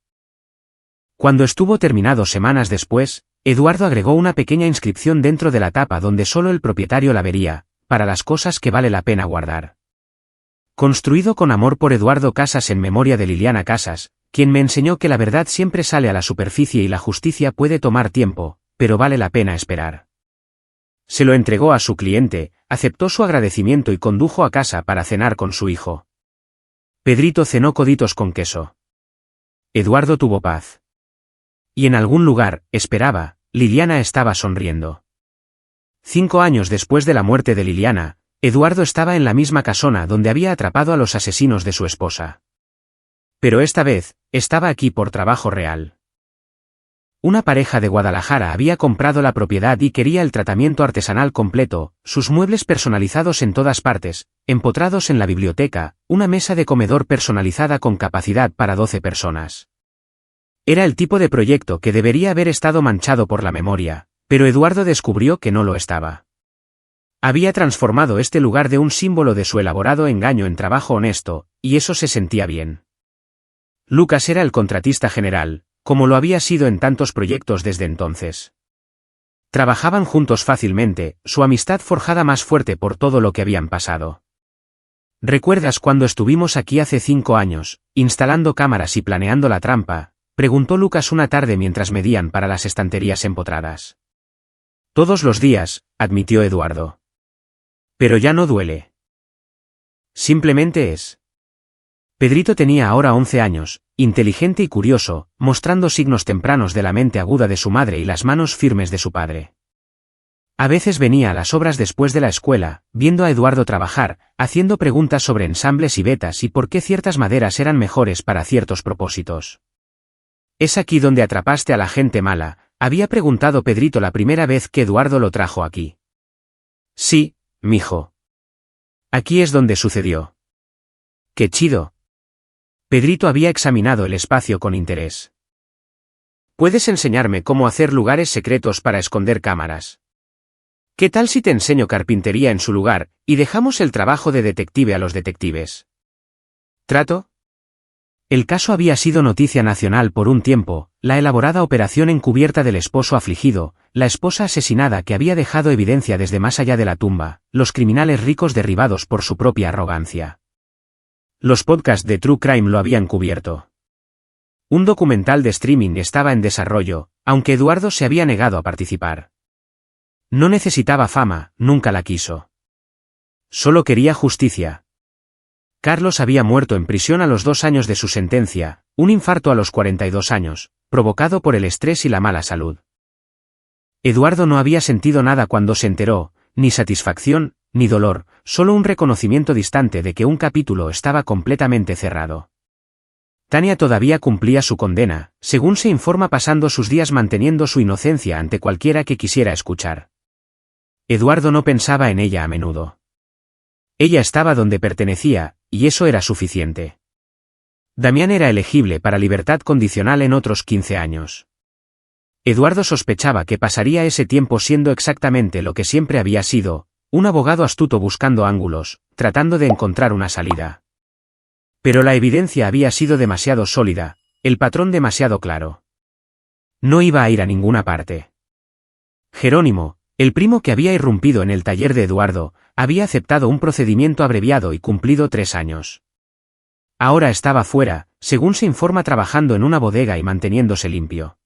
Speaker 1: Cuando estuvo terminado semanas después, Eduardo agregó una pequeña inscripción dentro de la tapa donde solo el propietario la vería, para las cosas que vale la pena guardar. Construido con amor por Eduardo Casas en memoria de Liliana Casas, quien me enseñó que la verdad siempre sale a la superficie y la justicia puede tomar tiempo, pero vale la pena esperar. Se lo entregó a su cliente, aceptó su agradecimiento y condujo a casa para cenar con su hijo. Pedrito cenó coditos con queso. Eduardo tuvo paz. Y en algún lugar, esperaba, Liliana estaba sonriendo. 5 años después de la muerte de Liliana, Eduardo estaba en la misma casona donde había atrapado a los asesinos de su esposa. Pero esta vez, estaba aquí por trabajo real. Una pareja de Guadalajara había comprado la propiedad y quería el tratamiento artesanal completo, sus muebles personalizados en todas partes, empotrados en la biblioteca, una mesa de comedor personalizada con capacidad para 12 personas. Era el tipo de proyecto que debería haber estado manchado por la memoria, pero Eduardo descubrió que no lo estaba. Había transformado este lugar de un símbolo de su elaborado engaño en trabajo honesto, y eso se sentía bien. Lucas era el contratista general, como lo había sido en tantos proyectos desde entonces. Trabajaban juntos fácilmente, su amistad forjada más fuerte por todo lo que habían pasado. ¿Recuerdas cuando estuvimos aquí hace 5 años, instalando cámaras y planeando la trampa? Preguntó Lucas una tarde mientras medían para las estanterías empotradas. Todos los días, admitió Eduardo. Pero ya no duele. Simplemente es. Pedrito tenía ahora 11 años, inteligente y curioso, mostrando signos tempranos de la mente aguda de su madre y las manos firmes de su padre. A veces venía a las obras después de la escuela, viendo a Eduardo trabajar, haciendo preguntas sobre ensambles y vetas y por qué ciertas maderas eran mejores para ciertos propósitos. «¿Es aquí donde atrapaste a la gente mala?», había preguntado Pedrito la primera vez que Eduardo lo trajo aquí. «Sí, mijo. Aquí es donde sucedió». «¡Qué chido!». Pedrito había examinado el espacio con interés. «¿Puedes enseñarme cómo hacer lugares secretos para esconder cámaras? ¿Qué tal si te enseño carpintería en su lugar, y dejamos el trabajo de detective a los detectives? ¿Trato?». El caso había sido noticia nacional por un tiempo, la elaborada operación encubierta del esposo afligido, la esposa asesinada que había dejado evidencia desde más allá de la tumba, los criminales ricos derribados por su propia arrogancia. Los podcasts de True Crime lo habían cubierto. Un documental de streaming estaba en desarrollo, aunque Eduardo se había negado a participar. No necesitaba fama, nunca la quiso. Solo quería justicia. Carlos había muerto en prisión a los 2 años de su sentencia, un infarto a los 42 años, provocado por el estrés y la mala salud. Eduardo no había sentido nada cuando se enteró, ni satisfacción, ni dolor, solo un reconocimiento distante de que un capítulo estaba completamente cerrado. Tania todavía cumplía su condena, según se informa, pasando sus días manteniendo su inocencia ante cualquiera que quisiera escuchar. Eduardo no pensaba en ella a menudo. Ella estaba donde pertenecía, y eso era suficiente. Damián era elegible para libertad condicional en otros 15 años. Eduardo sospechaba que pasaría ese tiempo siendo exactamente lo que siempre había sido, un abogado astuto buscando ángulos, tratando de encontrar una salida. Pero la evidencia había sido demasiado sólida, el patrón demasiado claro. No iba a ir a ninguna parte. Jerónimo, el primo que había irrumpido en el taller de Eduardo, había aceptado un procedimiento abreviado y cumplido 3 años. Ahora estaba fuera, según se informa, trabajando en una bodega y manteniéndose limpio.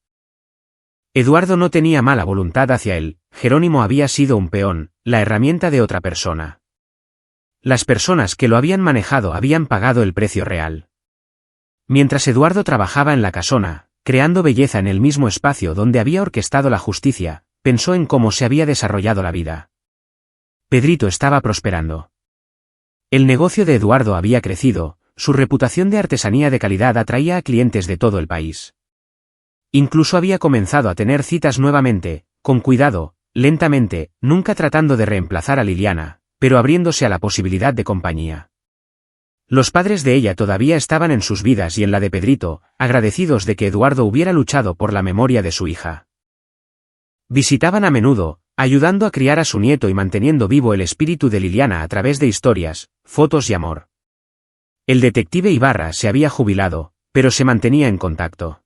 Speaker 1: Eduardo no tenía mala voluntad hacia él, Jerónimo había sido un peón, la herramienta de otra persona. Las personas que lo habían manejado habían pagado el precio real. Mientras Eduardo trabajaba en la casona, creando belleza en el mismo espacio donde había orquestado la justicia, pensó en cómo se había desarrollado la vida. Pedrito estaba prosperando. El negocio de Eduardo había crecido, su reputación de artesanía de calidad atraía a clientes de todo el país. Incluso había comenzado a tener citas nuevamente, con cuidado, lentamente, nunca tratando de reemplazar a Liliana, pero abriéndose a la posibilidad de compañía. Los padres de ella todavía estaban en sus vidas y en la de Pedrito, agradecidos de que Eduardo hubiera luchado por la memoria de su hija. Visitaban a menudo, ayudando a criar a su nieto y manteniendo vivo el espíritu de Liliana a través de historias, fotos y amor. El detective Ibarra se había jubilado, pero se mantenía en contacto.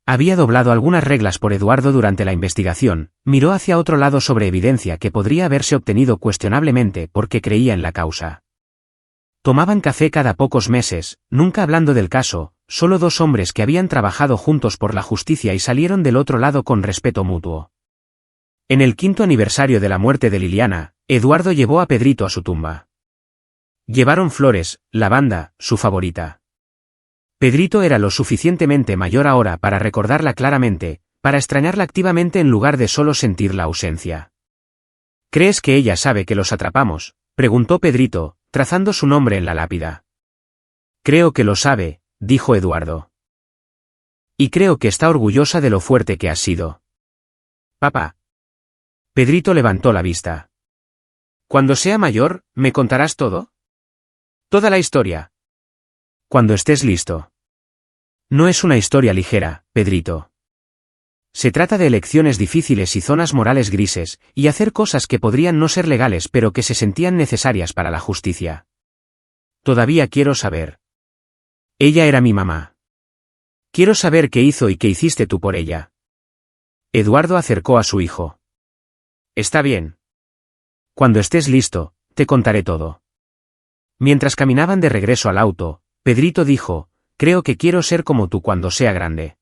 Speaker 1: Había doblado algunas reglas por Eduardo durante la investigación, miró hacia otro lado sobre evidencia que podría haberse obtenido cuestionablemente porque creía en la causa. Tomaban café cada pocos meses, nunca hablando del caso, solo 2 hombres que habían trabajado juntos por la justicia y salieron del otro lado con respeto mutuo. En el 5º aniversario de la muerte de Liliana, Eduardo llevó a Pedrito a su tumba. Llevaron flores, lavanda, su favorita. Pedrito era lo suficientemente mayor ahora para recordarla claramente, para extrañarla activamente en lugar de solo sentir la ausencia. ¿Crees que ella sabe que los atrapamos?, preguntó Pedrito, trazando su nombre en la lápida. Creo que lo sabe, dijo Eduardo. Y creo que está orgullosa de lo fuerte que has sido. Papá. Pedrito levantó la vista. Cuando sea mayor, ¿me contarás todo? Toda la historia. Cuando estés listo. No es una historia ligera, Pedrito. Se trata de elecciones difíciles y zonas morales grises, y hacer cosas que podrían no ser legales pero que se sentían necesarias para la justicia. Todavía quiero saber. Ella era mi mamá. Quiero saber qué hizo y qué hiciste tú por ella. Eduardo acercó a su hijo. Está bien. Cuando estés listo, te contaré todo. Mientras caminaban de regreso al auto, Pedrito dijo, creo que quiero ser como tú cuando sea grande.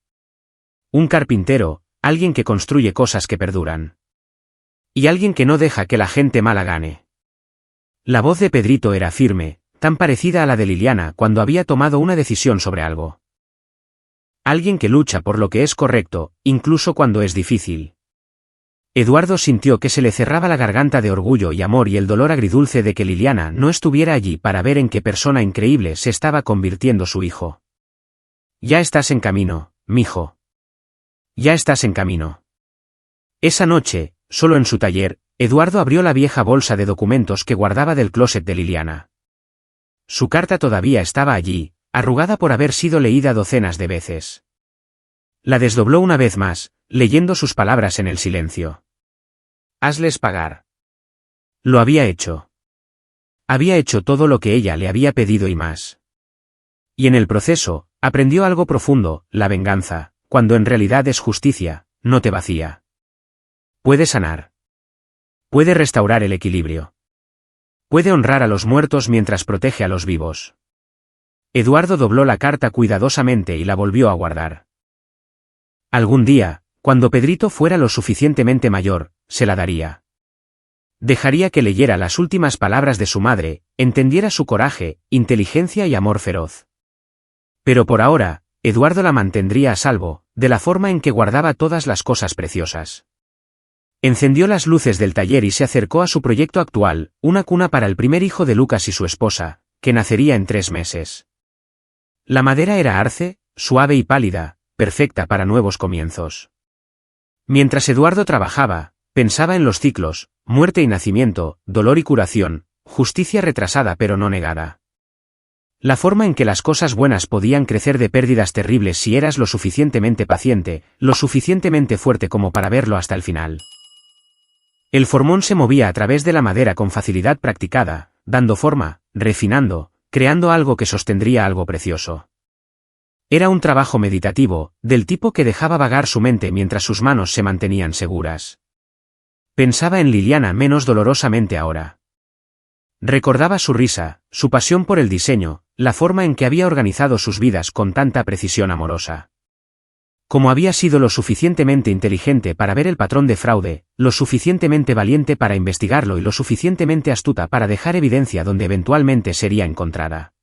Speaker 1: Un carpintero, alguien que construye cosas que perduran. Y alguien que no deja que la gente mala gane. La voz de Pedrito era firme, tan parecida a la de Liliana cuando había tomado una decisión sobre algo. Alguien que lucha por lo que es correcto, incluso cuando es difícil. Eduardo sintió que se le cerraba la garganta de orgullo y amor y el dolor agridulce de que Liliana no estuviera allí para ver en qué persona increíble se estaba convirtiendo su hijo. Ya estás en camino, mijo. Ya estás en camino. Esa noche, solo en su taller, Eduardo abrió la vieja bolsa de documentos que guardaba del closet de Liliana. Su carta todavía estaba allí, arrugada por haber sido leída docenas de veces. La desdobló una vez más, leyendo sus palabras en el silencio. Hazles pagar. Lo había hecho. Había hecho todo lo que ella le había pedido y más. Y en el proceso, aprendió algo profundo, la venganza, cuando en realidad es justicia, no te vacía. Puede sanar. Puede restaurar el equilibrio. Puede honrar a los muertos mientras protege a los vivos. Eduardo dobló la carta cuidadosamente y la volvió a guardar. Algún día, cuando Pedrito fuera lo suficientemente mayor, se la daría. Dejaría que leyera las últimas palabras de su madre, entendiera su coraje, inteligencia y amor feroz. Pero por ahora, Eduardo la mantendría a salvo, de la forma en que guardaba todas las cosas preciosas. Encendió las luces del taller y se acercó a su proyecto actual, una cuna para el primer hijo de Lucas y su esposa, que nacería en 3 meses. La madera era arce, suave y pálida, perfecta para nuevos comienzos. Mientras Eduardo trabajaba, pensaba en los ciclos, muerte y nacimiento, dolor y curación, justicia retrasada pero no negada. La forma en que las cosas buenas podían crecer de pérdidas terribles si eras lo suficientemente paciente, lo suficientemente fuerte como para verlo hasta el final. El formón se movía a través de la madera con facilidad practicada, dando forma, refinando, creando algo que sostendría algo precioso. Era un trabajo meditativo, del tipo que dejaba vagar su mente mientras sus manos se mantenían seguras. Pensaba en Liliana menos dolorosamente ahora. Recordaba su risa, su pasión por el diseño, la forma en que había organizado sus vidas con tanta precisión amorosa. Como había sido lo suficientemente inteligente para ver el patrón de fraude, lo suficientemente valiente para investigarlo y lo suficientemente astuta para dejar evidencia donde eventualmente sería encontrada.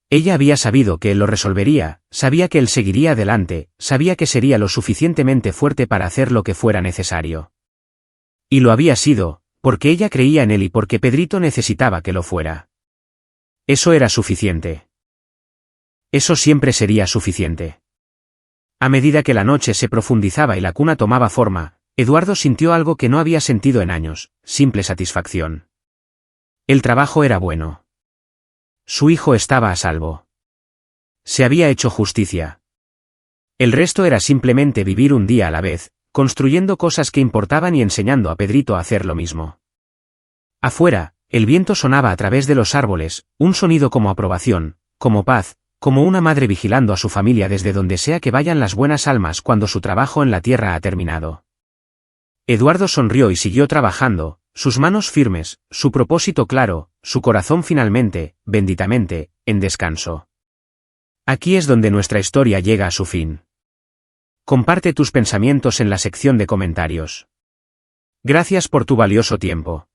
Speaker 1: Ella había sabido que él lo resolvería, sabía que él seguiría adelante, sabía que sería lo suficientemente fuerte para hacer lo que fuera necesario. Y lo había sido, porque ella creía en él y porque Pedrito necesitaba que lo fuera. Eso era suficiente. Eso siempre sería suficiente. A medida que la noche se profundizaba y la cuna tomaba forma, Eduardo sintió algo que no había sentido en años, simple satisfacción. El trabajo era bueno. Su hijo estaba a salvo. Se había hecho justicia. El resto era simplemente vivir un día a la vez, construyendo cosas que importaban y enseñando a Pedrito a hacer lo mismo. Afuera, el viento sonaba a través de los árboles, un sonido como aprobación, como paz, como una madre vigilando a su familia desde donde sea que vayan las buenas almas cuando su trabajo en la tierra ha terminado. Eduardo sonrió y siguió trabajando, sus manos firmes, su propósito claro, su corazón finalmente, benditamente, en descanso. Aquí es donde nuestra historia llega a su fin. Comparte tus pensamientos en la sección de comentarios. Gracias por tu valioso tiempo.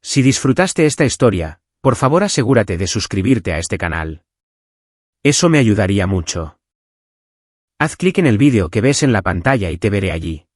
Speaker 1: Si disfrutaste esta historia, por favor asegúrate de suscribirte a este canal. Eso me ayudaría mucho. Haz clic en el vídeo que ves en la pantalla y te veré allí.